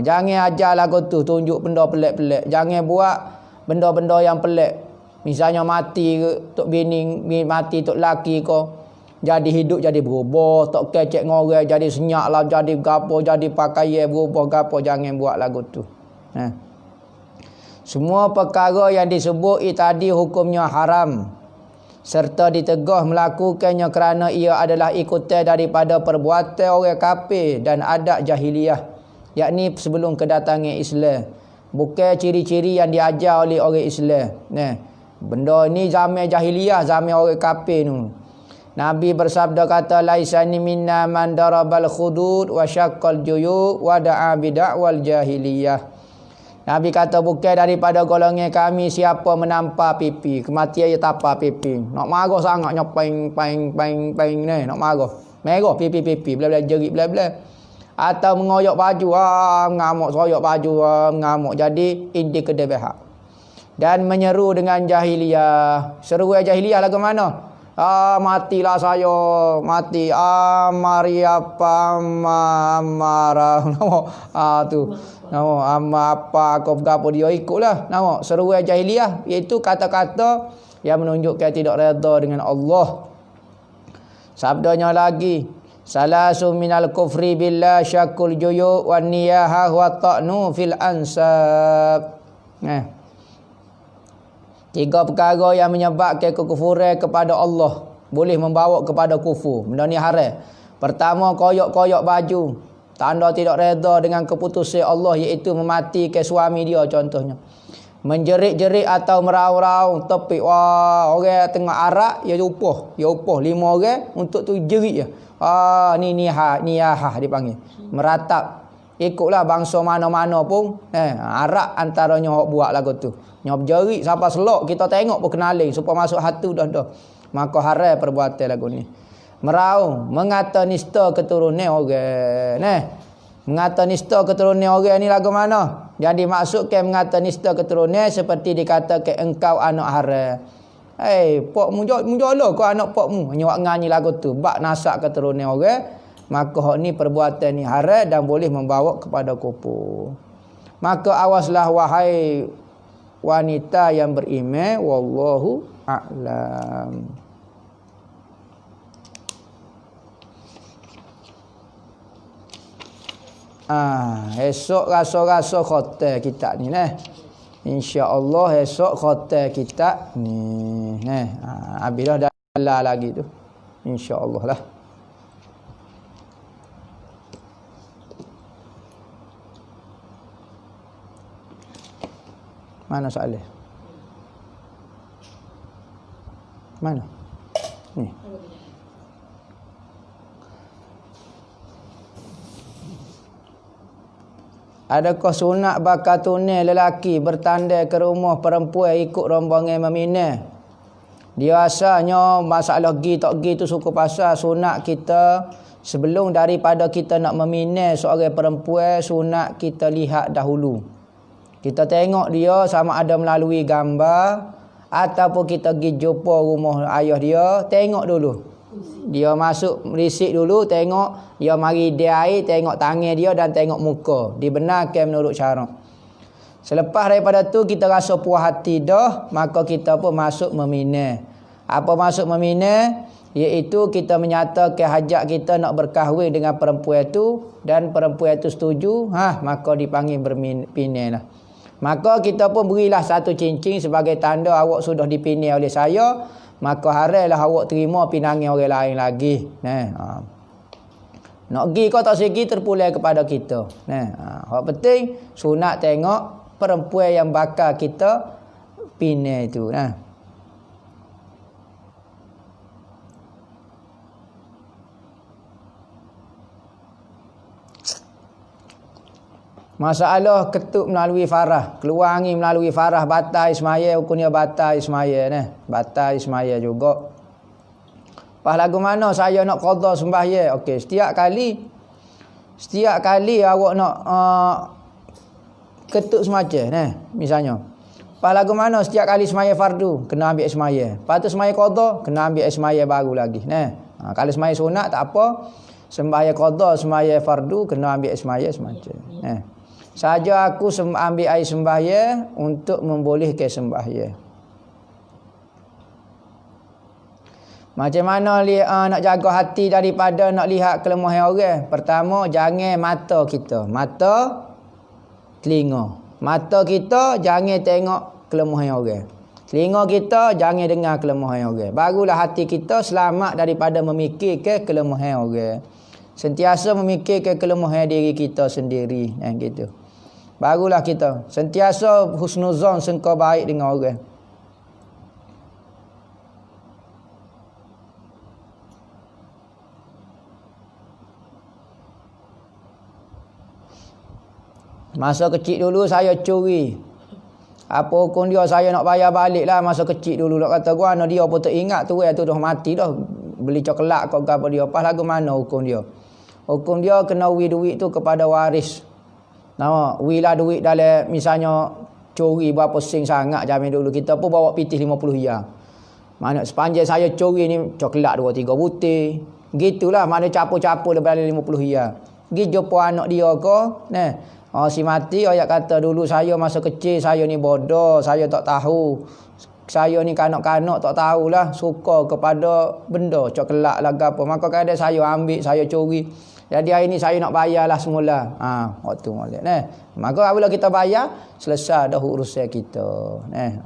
S1: Jangan ajar lagu tu tunjuk benda pelik-pelik. Jangan buat benda-benda yang pelik. Misalnya mati tok bini, mati tok laki ko, jadi hidup jadi berubah, tok kecek ngorang jadi senyak lah, jadi gapo, jadi pakaian berubah gapo. Jangan buat lagu tu. Semua perkara yang disebut tadi hukumnya haram, serta ditegah melakukannya kerana ia adalah ikutan daripada perbuatan orang kafir dan adat jahiliyah, yakni sebelum kedatangan Islam. Bukan ciri-ciri yang diajar oleh orang Islam. Benda ni zaman jahiliyah, zaman orang kafir tu. Nabi bersabda kata, laisani minna man darabal khudud wa syaqqal juyub wa da'a bid'awal jahiliyah. Nabi kata bukan daripada golongan kami siapa menampak pipi, kematian ia tapak pipi. Nak marah sangat nyopeng peng ni, nak marah. Merah pipi, bla-bla jerit bla-bla. Atau mengoyak baju, mengamuk soyak baju, mengamuk. Jadi ini kedebehak. Dan menyeru dengan jahiliyah. Seru jahiliyah lagu mana? Matilah saya, mati. Maria Pamara. Nama tu. Nama apa kau gapo dia ikutlah. Nama seru jahiliyah iaitu kata-kata yang menunjukkan tidak reda dengan Allah. Sabdanya lagi, Salasu minal kufri billah syakul juyu' wan niyaha wa ta'nu fil ansab. 3 perkara yang menyebabkan kekufuran kepada Allah, boleh membawa kepada kufur. Benda ni haram. Pertama, koyok-koyok baju, tanda tidak reda dengan keputusan Allah, iaitu mematikan suami dia contohnya. Menjerit-jerit atau meraung-raung tepi. Wah, orang tengah arak, dia upah 5 orang untuk tu jerit je. Ni niyahah dipanggil. Meratap. Ikutlah bangsa mana-mana pun. Arak antaranya hok buat lagu tu. Nyop jerit sampai selok kita tengok pun kenaling supaya masuk hati dah. Maka haram perbuatan lagu ni. Meraung, mengata nista keturunan orang. Mengata nista keturunan orang ni lagu mana? Yang dimaksudkan mengata nista keturunan seperti dikatakan engkau anak haram. Pok mu jolo kau anak pok mu. Nyawak nganyi lagu tu. Bak nasak keturunan orang. Maka hak ni perbuatan ni haram dan boleh membawa kepada kufur. Maka awaslah wahai wanita yang beriman, wallahu a'lam. Esok rasa-rasa khatam kitab ni insya-Allah esok khatam kitab ni habislah dalam lagi tu insya-Allah lah. Mana soalan? Mana? Ni. Adakah sunat bakal tunai lelaki bertanda ke rumah perempuan ikut rombongan meminang? Dia asalnya masalah gi tak gi tu suku pasal sunat kita sebelum daripada kita nak meminang seorang perempuan, sunat kita lihat dahulu. Kita tengok dia sama ada melalui gambar ataupun kita pergi jumpa rumah ayah dia, tengok dulu. Dia masuk merisik dulu, tengok dia mari dia air, tengok tangan dia dan tengok muka. Dibenarkan menurut syarak. Selepas daripada tu kita rasa puas hati dah, maka kita pun masuk meminang. Apa masuk meminang? Iaitu kita menyatakan hajat kita nak berkahwin dengan perempuan tu dan perempuan tu setuju, maka dipanggil berpinang lah. Maka kita pun berilah satu cincin sebagai tanda awak sudah dipinang oleh saya. Maka haramlah awak terima pinangan orang lain lagi. Nak pergi kau tak segi terpulang kepada kita. Hak penting sunat tengok perempuan yang bakal kita pinang itu. Masalah ketuk melalui farah, keluar angin melalui farah, batal semaya, hukumnya batal semaya batal semaya juga. Pas lagu mana saya nak qada sembahyang? Okey, setiap kali awak nak ketuk semacam misalnya. Pas lagu mana setiap kali semaya fardu kena ambil semaya. Lepas tu semaya qada kena ambil semaya baru lagi. Kalau semaya sunat tak apa. Sembahyang qada, sembahyang fardu kena ambil sembahyang semacam. Saja aku ambil air sembahyang untuk membolehkan sembahyang. Macam mana nak jaga hati daripada nak lihat kelemahan orang? Pertama, jangan mata kita. Mata, telinga. Mata kita jangan tengok kelemahan orang. Telinga kita jangan dengar kelemahan orang. Barulah hati kita selamat daripada memikirkan kelemahan orang. Sentiasa memikirkan kelemahan diri kita sendiri. Gitu. Barulah kita sentiasa husnuzon, sangka baik dengan orang. Masa kecil dulu saya curi. Apa hukum dia? Saya nak bayar balik lah masa kecil dulu. Nak kata gua dia pun tak ingat tu tu dah mati dah. Beli coklat kau apa dia. Pas lagu mana hukum dia? Hukum dia kena duit tu kepada waris. Wilah duit dalam misalnya curi berapa sen sangat zaman dulu. Kita pun bawa pitih 50 riyal. Mana sepanjang saya curi ni coklat 2-3 butir. Gitulah mana capur-capur daripada 50 riyal. Pergi jumpa anak dia ke, si mati ayat kata dulu saya masa kecil saya ni bodoh, saya tak tahu saya ni kanak-kanak tak tahulah suka kepada benda coklat lah ke apa. Maka kadang saya ambil, saya curi. Jadi hari ni saya nak bayarlah semula. Waktu molek neh. Maka apabila kita bayar, selesai dah urusan kita. Neh.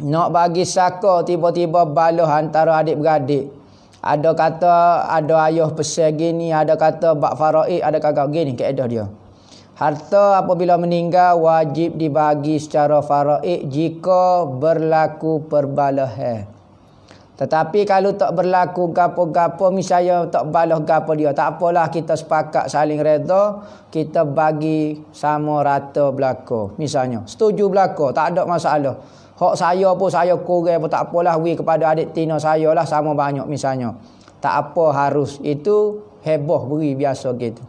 S1: Nak bagi saka tiba-tiba balah antara adik-beradik. Ada kata ada ayah pesan gini, ada kata bak faraid, ada kagak gini kaedah dia. Harta apabila meninggal wajib dibagi secara faraid jika berlaku perbalahan. Tetapi kalau tak berlaku gapo-gapo, misalnya tak balah gapo dia, tak apalah, kita sepakat saling reda, kita bagi sama rata belaka. Misalnya, setuju belaka, tak ada masalah. Hak saya pun saya kurang pun tak apalah, wi kepada adik tina saya lah sama banyak misalnya. Tak apa harus. Itu heboh beri biasa gitu.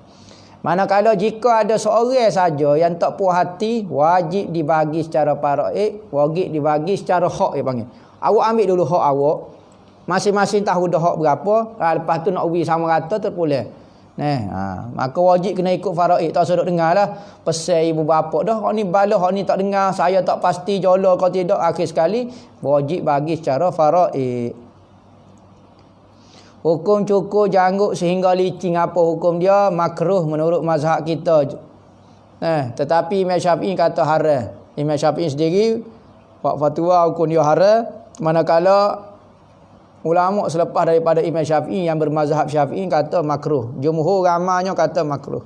S1: Manakala jika ada seorang saja yang tak puas hati, wajib dibagi secara faraid, wajib dibagi secara hak dia panggil. Awak ambil dulu hak awak. Masing-masing tahu dah hak berapa, lepas tu nak ubi sama rata terpulih. Maka wajib kena ikut faraid. Tak sedok dengarlah pesan ibu bapa dah, hak ni balah, hak ni tak dengar, saya tak pasti jola kau tidak, akhir sekali wajib bagi secara faraid. Hukum cukur janggut sehingga licin, apa hukum dia? Makruh menurut mazhab kita. Tetapi Imam Syafi'i kata haram. Imam Syafi'i sendiri buat fatwa hukum dia haram, manakala ulama selepas daripada Imam Syafi'i yang bermazhab Syafi'i kata makruh. Jumhur ramanya kata makruh.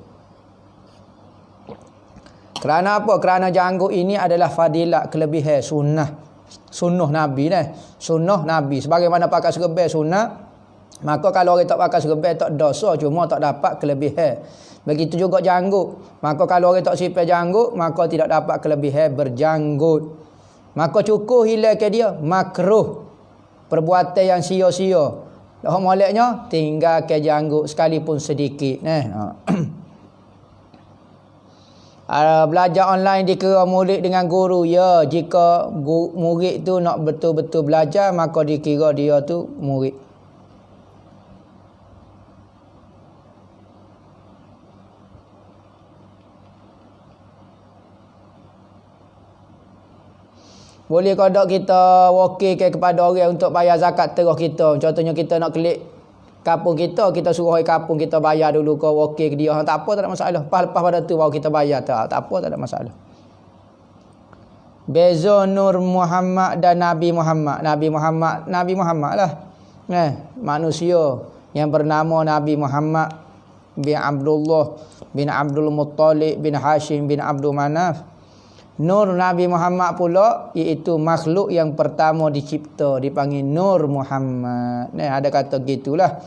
S1: Kerana apa? Kerana janggut ini adalah fadilat, kelebihan, sunnah. Sunnah Nabi Sunnah Nabi. Sebagaimana pakai serban sunnah, maka kalau orang tak pakai serban tak dosa, cuma tak dapat kelebihan. Begitu juga janggut. Maka kalau orang tak simpan janggut, maka tidak dapat kelebihan berjanggut. Maka cukup hilang ke dia makruh. Perbuatan yang sia-sia. Hak moleknya tinggal ke janggut sekalipun sedikit. Belajar online dikira murid dengan guru. Ya, jika murid tu nak betul-betul belajar, maka dikira dia tu murid. Boleh kodok kita wakilkan kepada orang untuk bayar zakat terus kita. Contohnya kita nak klik kampung kita, kita suruh orang kampung kita bayar dulu ke wakil ke dia. Tak apa, tak ada masalah. Lepas pada tu baru kita bayar. Tak apa, tak ada masalah. Beza Nur Muhammad dan Nabi Muhammad. Nabi Muhammad lah. Manusia yang bernama Nabi Muhammad bin Abdullah bin Abdul Muttalib bin Hashim bin Abdul Manaf. Nur Nabi Muhammad pula iaitu makhluk yang pertama dicipta, dipanggil Nur Muhammad. Ada kata gitulah.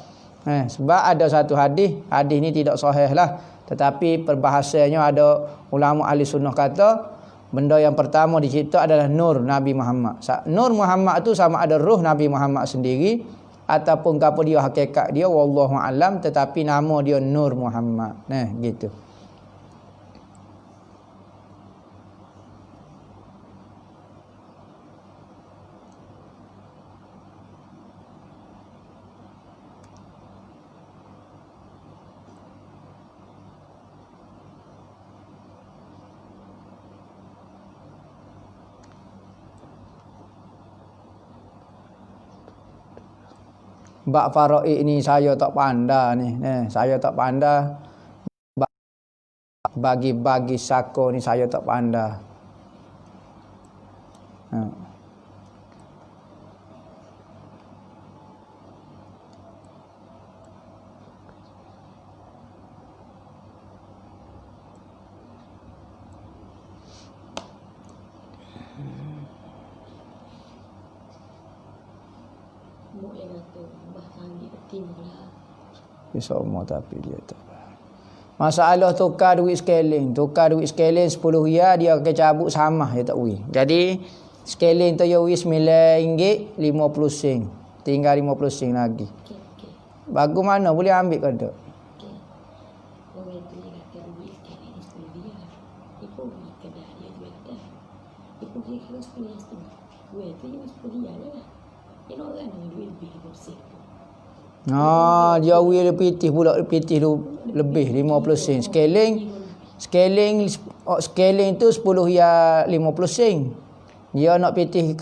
S1: Sebab ada satu hadis ni tidak sahih lah, tetapi perbahasannya ada ulama ahli sunnah kata benda yang pertama dicipta adalah Nur Nabi Muhammad. Nur Muhammad tu sama ada ruh Nabi Muhammad sendiri ataupun apa dia hakikat dia, wallahu alam, tetapi nama dia Nur Muhammad. Gitu. Bak faraid ni saya tak pandai ni. Saya tak pandai. Bagi-bagi sako ni saya tak pandai. Semua tapi dia tak. Masalah tukar duit scaling 10 riyal dia akan cabut sama dia tak wi. Jadi scaling tu ya wi RM9.50 sen. Tinggal 50 sen lagi. Okay. Bagus mana boleh ambil ke tak? Orang tu dia kata duit scaling 10 riyal. Ibu beli kedai dia jual kedai. Ibu beli kilo 10 riyal. Duit tu 10 riyal lah. Ini orang dengan duit lebih 50 sen. Dia wheel pitih pula, pitih lebih 50 sen. Scaling tu 10 ya 50 sen. Dia nak pitih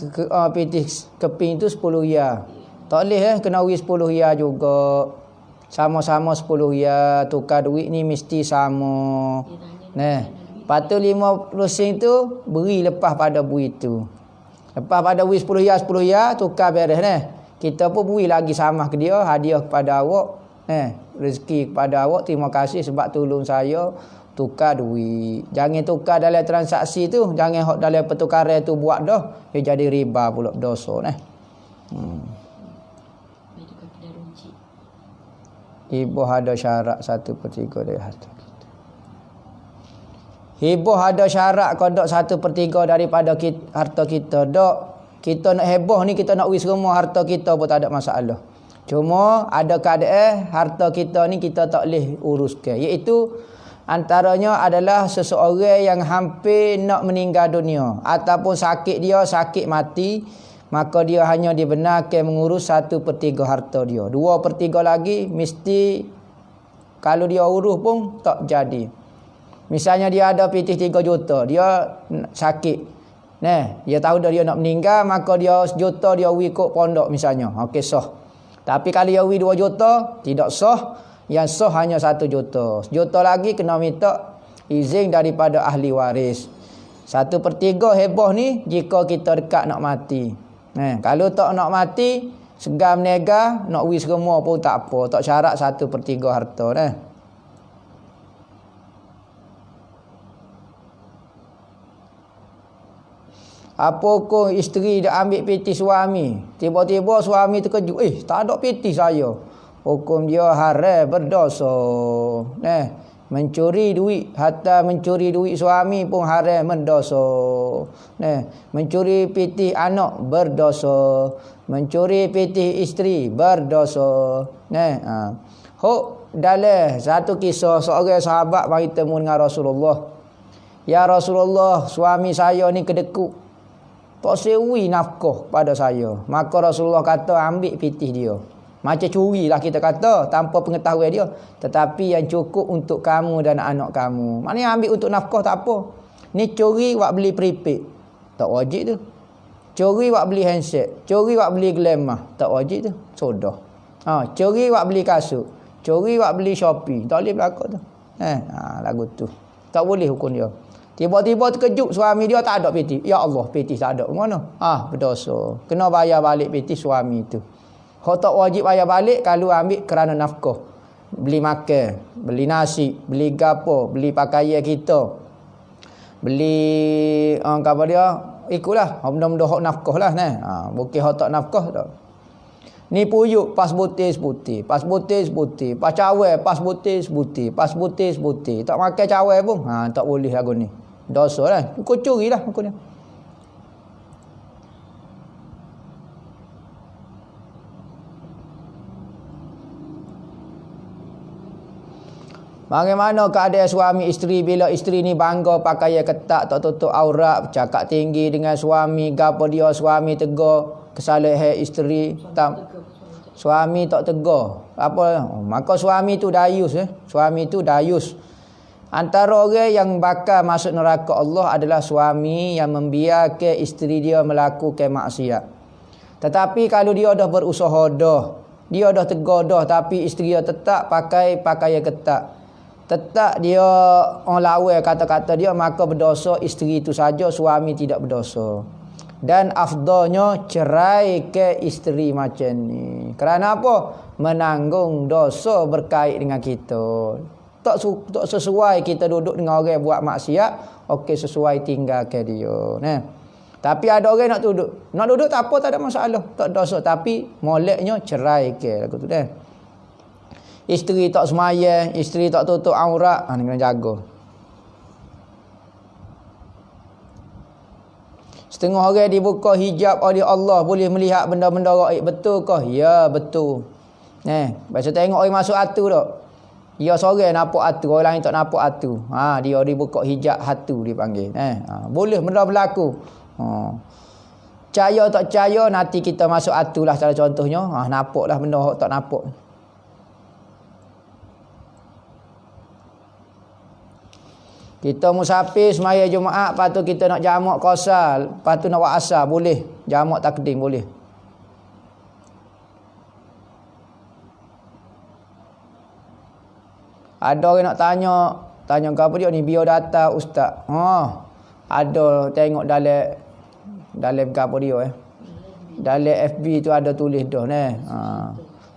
S1: pitih keping tu 10 ya. Tak boleh kena wheel 10 ya juga. Sama-sama 10 ya, tukar duit ni mesti sama. Lepas tu 50 sen tu beri lepas pada bui tu. Lepas pada bui 10 ya tukar beres Kita pun beri lagi sama ke dia, hadiah kepada awak. Rezeki kepada awak, terima kasih sebab tolong saya tukar duit. Jangan tukar dalam transaksi tu, jangan dalam pertukaran tu buat dah. Dia jadi riba pula, dosa Hibah ada syarat 1/3 dari harta kita. Hibah ada syarat kodok 1/3 daripada harta kita. Kita nak hibah ni, kita nak wis semua harta kita pun tak ada masalah. Cuma ada keadaan harta kita ni kita tak boleh uruskan. Iaitu antaranya adalah seseorang yang hampir nak meninggal dunia ataupun sakit mati, maka dia hanya dibenarkan mengurus 1/3 harta dia. 2/3 lagi mesti kalau dia urus pun tak jadi. Misalnya dia ada pitih 3 juta, dia sakit. Dia tahu dah dia nak meninggal, maka dia 1 juta dia ikut pondok misalnya. Okey, sah. Tapi kalau dia 2 juta, tidak sah. Yang sah hanya 1 juta. 1 juta lagi kena minta izin daripada ahli waris. 1/3 hibah ni jika kita dekat nak mati. Kalau tak nak mati, segar menega, nak wis semua pun tak apa. Tak syarat 1/3 harta Apa hukum isteri dia ambil piti suami? Tiba-tiba suami terkejut. Tak ada piti saya. Hukum dia haram, berdosa. Mencuri duit, hatta mencuri duit suami pun haram, berdosa. Mencuri piti anak, berdosa. Mencuri piti isteri, berdosa. Dalam satu kisah, seorang sahabat mari temu dengan Rasulullah. Ya Rasulullah, suami saya ni kedekut. Tak sewi nafkah pada saya. Maka Rasulullah kata ambil pitih dia. Macam curilah kita kata tanpa pengetahuan dia. Tetapi yang cukup untuk kamu dan anak kamu. Maknanya ambil untuk nafkah tak apa. Ni curi buat beli prepaid. Tak wajib tu. Curi buat beli handset. Curi buat beli glamour. Tak wajib tu. Sudah. Curi buat beli kasut. Curi buat beli Shopee. Tak boleh berlaku tu. Lagu tu. Tak boleh hukum dia. Tiba-tiba terkejut suami dia tak ada piti. Ya Allah, piti tak ada. Mana? Berdosa. Kena bayar balik piti suami tu. Kau tak wajib bayar balik kalau ambil kerana nafkah. Beli makan, beli nasi, beli gapo, beli pakaian kita. Beli apa dia? Ikutlah. Benda-benda hak nafkah lah bukan hak tak nafkah tak. Ni puyuk pas butis putih, pas butis putih, pas cawe pas butis putih, pas butis putih. Tak makan cawe pun. Tak boleh lagu ni. Dosa lah. Kau curi lah hukum dia. Bagaimana keadaan suami isteri bila isteri ni bangga pakaian ketat, tak tutup aurat, bercakap tinggi dengan suami, gapo dia suami tegur kesalahan isteri, suami tak tegur. Apa? Maka suami tu dayus Suami tu dayus. Antara orang yang bakal masuk neraka Allah adalah suami yang membiarkan isteri dia melakukan maksiat. Tetapi kalau dia dah berusaha dia dah tegur tapi isteri dia tetap pakai pakaian ketat, tetap dia lawan kata-kata dia, maka berdosa isteri itu saja, suami tidak berdosa. Dan afdalnya cerai ke isteri macam ni. Kerana apa? Menanggung dosa berkait dengan kita. Tak sesuai kita duduk dengan orang buat maksiat, okey sesuai tinggalkan dia. Tapi ada orang nak duduk tak apa, tak ada masalah, tak dosa, tapi moleknya cerai ke lagu tu Isteri tak semayang, isteri tak tutup aurat, ni kena jaga. Setengah orang dibuka hijab oleh Allah boleh melihat benda-benda gaib. Betul ke? Ya, betul. Biasa tengok orang masuk hatu tak? Dia seorang nampak hatu, orang lain tak nampak hatu. Dia dibuka hijab hatu dipanggil. Boleh benda berlaku. Percaya tak percaya, nanti kita masuk hatu lah cara contohnya. Nampaklah benda tak nampak. Kita musafir semaya Jumaat, lepas tu kita nak jamak qasar, lepas tu nak buat asar, boleh. Jamak takdim boleh. Ada orang nak tanya ke apa dia ni, biodata ustaz. Ada tengok dalam ke apa dia dalam FB tu ada tulis dah ni.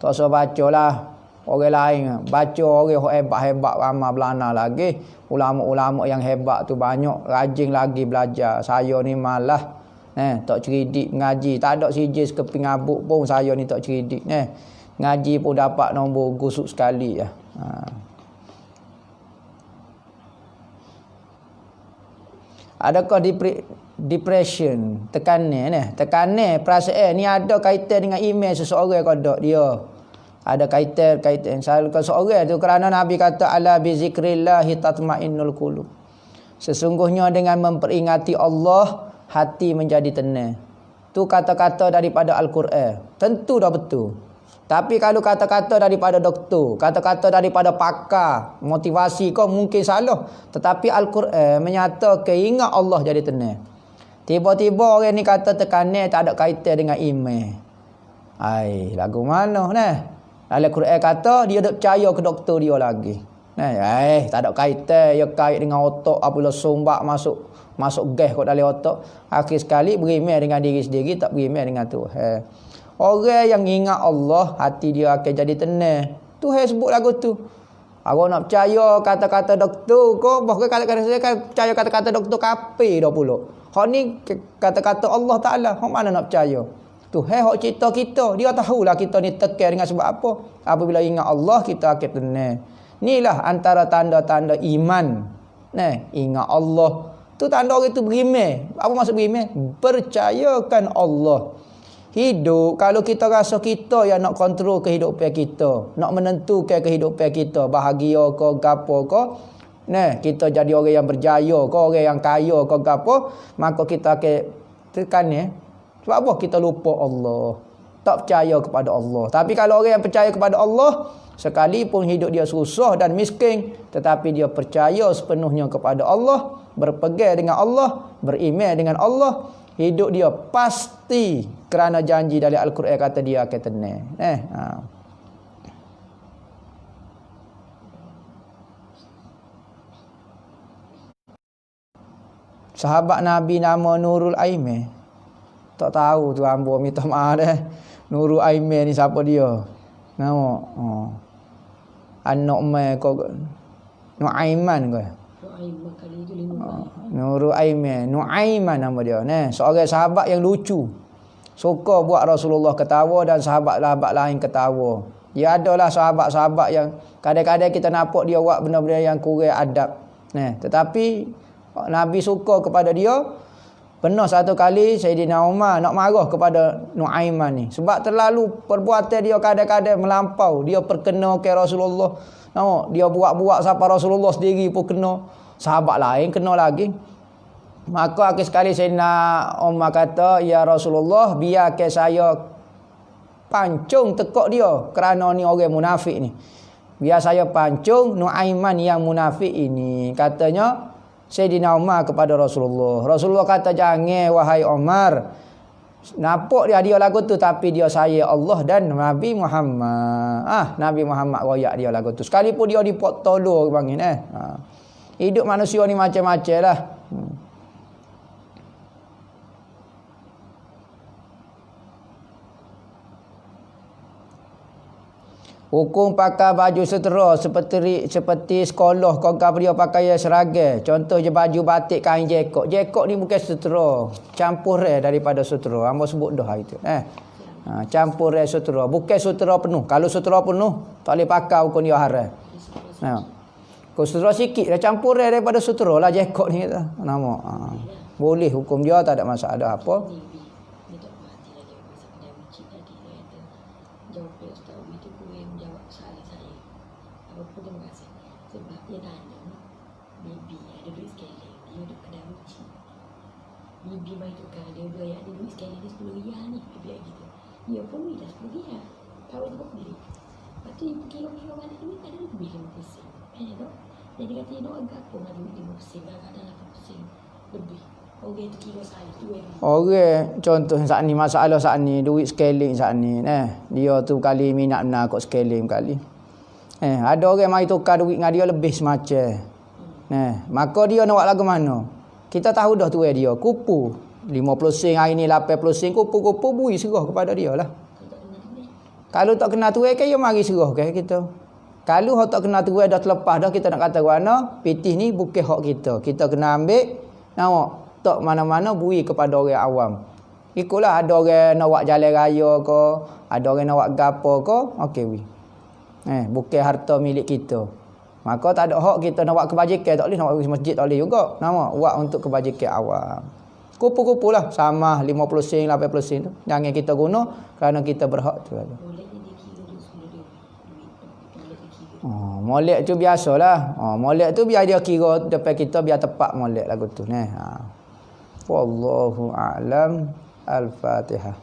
S1: Tak usah bacalah. Orang lain baca orang hebat-hebat ramai belana lagi. Ulama-ulama yang hebat tu banyak, rajin lagi belajar. Saya ni malah tak cerdik ngaji. Tak ada sijil sekeping abuk pun saya ni tak cerdik ngaji pun dapat nombor gusuk sekali ya. Adakah depression, tekanan perasaan ni ada kaitan dengan email seseorang ke tak dia? Ada kaitan salahkan seorang tu, kerana Nabi kata ala bi zikrillahi tatmainnul qulub. Sesungguhnya dengan memperingati Allah hati menjadi tenang. Tu kata-kata daripada Al-Quran. Tentu dah betul. Tapi kalau kata-kata daripada doktor, kata-kata daripada pakar, motivasi kau mungkin salah. Tetapi Al-Quran menyatakan ingat Allah jadi tenang. Tiba-tiba orang ni kata tekanan tak ada kaitan dengan iman. Lagu mana Dalam Quran kata dia tak percaya ke doktor dia lagi. Tak ada kaitan, dia kait dengan otak apabila sumbat masuk gas kat dalam otak. Akhir sekali beriman dengan diri sendiri, tak beriman dengan Tuhan. Orang yang ingat Allah, hati dia akan jadi tenang. Tuhan sebut lagu tu. Aku nak percaya kata-kata doktor kau, bahkan kata-kata saya kan percaya kata-kata doktor kafir dah pula. Hak ni kata-kata Allah Taala, hak mana nak percaya? Tuhan hak cipta kita, dia tahulah kita ni tekan dengan sebab apa. Apabila ingat Allah, kita akan tenang. Inilah antara tanda-tanda iman. Ingat Allah. Tu tanda orang tu beriman. Apa maksud beriman? Percayakan Allah. Hidup, kalau kita rasa kita yang nak kontrol kehidupan kita, nak menentukan kehidupan kita, bahagia ke gapo ke, kita jadi orang yang berjaya ke, orang yang kaya ke gapo, maka kita akan tekan sebab apa? Kita lupa Allah, tak percaya kepada Allah. Tapi kalau orang yang percaya kepada Allah, sekalipun hidup dia susah dan miskin, tetapi dia percaya sepenuhnya kepada Allah, berpegang dengan Allah, beriman dengan Allah, hidup dia pasti kerana janji dari Al-Quran kata dia akan tenang. Sahabat Nabi nama Nurul Aiman. Tak tahu tu hamba minta maaf dah. Nurul Aiman ni siapa dia? Nama An-Nu'man kau Nu'aiman kau. Nurul Aiman, Nu'aiman nama dia. Seorang sahabat yang lucu. Suka buat Rasulullah ketawa dan sahabat-sahabat lain ketawa. Dia adalah sahabat-sahabat yang kadang-kadang kita nampak dia buat benda-benda yang kurang adab. Tetapi Nabi suka kepada dia. Pernah satu kali Sayyidina Umar nak marah kepada Nu'aiman ni. Sebab terlalu perbuatan dia kadang-kadang melampau. Dia perkenakan Rasulullah. Dia buat-buat sampai Rasulullah sendiri pun kena. Sahabat lain kena lagi. Maka akhir sekali Sayyidina Umar kata, ya Rasulullah, biarkan saya pancung tekuk dia. Kerana ni orang munafik ni. Biar saya pancung Nu'aiman yang munafik ini. Katanya Sayyidina Umar kepada Rasulullah. Rasulullah kata, jangan wahai Umar. Nampak dia lagu tu, tapi dia sayang Allah dan Nabi Muhammad. Nabi Muhammad royak dia lagu tu. Sekalipun dia dipot tolong panggil Hidup manusia ni macam-macam lah. Hukum pakai baju sutera seperti sekolah kau dia pakai seragam. Contoh je baju batik kain jekok. Jekok ni bukan sutera, campur daripada sutera. Hamba sebut dah itu. Campur sutera, bukan sutera penuh. Kalau sutera penuh tak boleh pakai, hukum dia haram. Kalau sutera sikit dah campur daripada sutera lah jekok ni kita. Boleh, hukum dia tak ada masalah apa.
S2: Bibi mai tukar dia yang ada duit sekali dia 10 riyal ni dia biar gitu. Dia pun ni dah 10 riyal. Kawan dia beli. Lepas tu ibu kira balik duit ada lebih 50 sen. Tak? Jadi katanya nak agak apa nak duit 5%, kadang-kadang 8% lebih. Orang itu kira saya tu
S1: Orang contoh saat ni masalah saat ni duit scaling saat ni dia tu kali minat benar kok scaling kali. Ada orang mai tukar duit dengan dia lebih semacam. Maka dia nak buat lagu mana? Kita tahu dah tu dia kupu 50 sen hari ni 80 sen kupu-kupu bui serah kepada dia lah. Kalau tak kena tu dia mari serah ke kita. Kalau hak tak kena tu dah terlepas dah kita nak kata mana pitih ni bukan hak kita. Kita kena ambil nampak tak mana-mana bui kepada orang awam. Ikutlah ada orang nak buat jalan raya ke, ada orang nak buat gapo ke, okey wi. Bukan harta milik kita. Maka tak ada hak kita nak buat kebajikan, tak boleh nak buat masjid tak boleh juga. Nama buat untuk kebajikan awam. Kupu-kupu lah sama 50 sen 80 sen tu. Jangan kita guna kerana kita berhak tu ada. Molek tu biasalah. Molek tu biar dia kira depan kita biar tepat molek lagu tu. Wallahu a'lam. Al-Fatihah.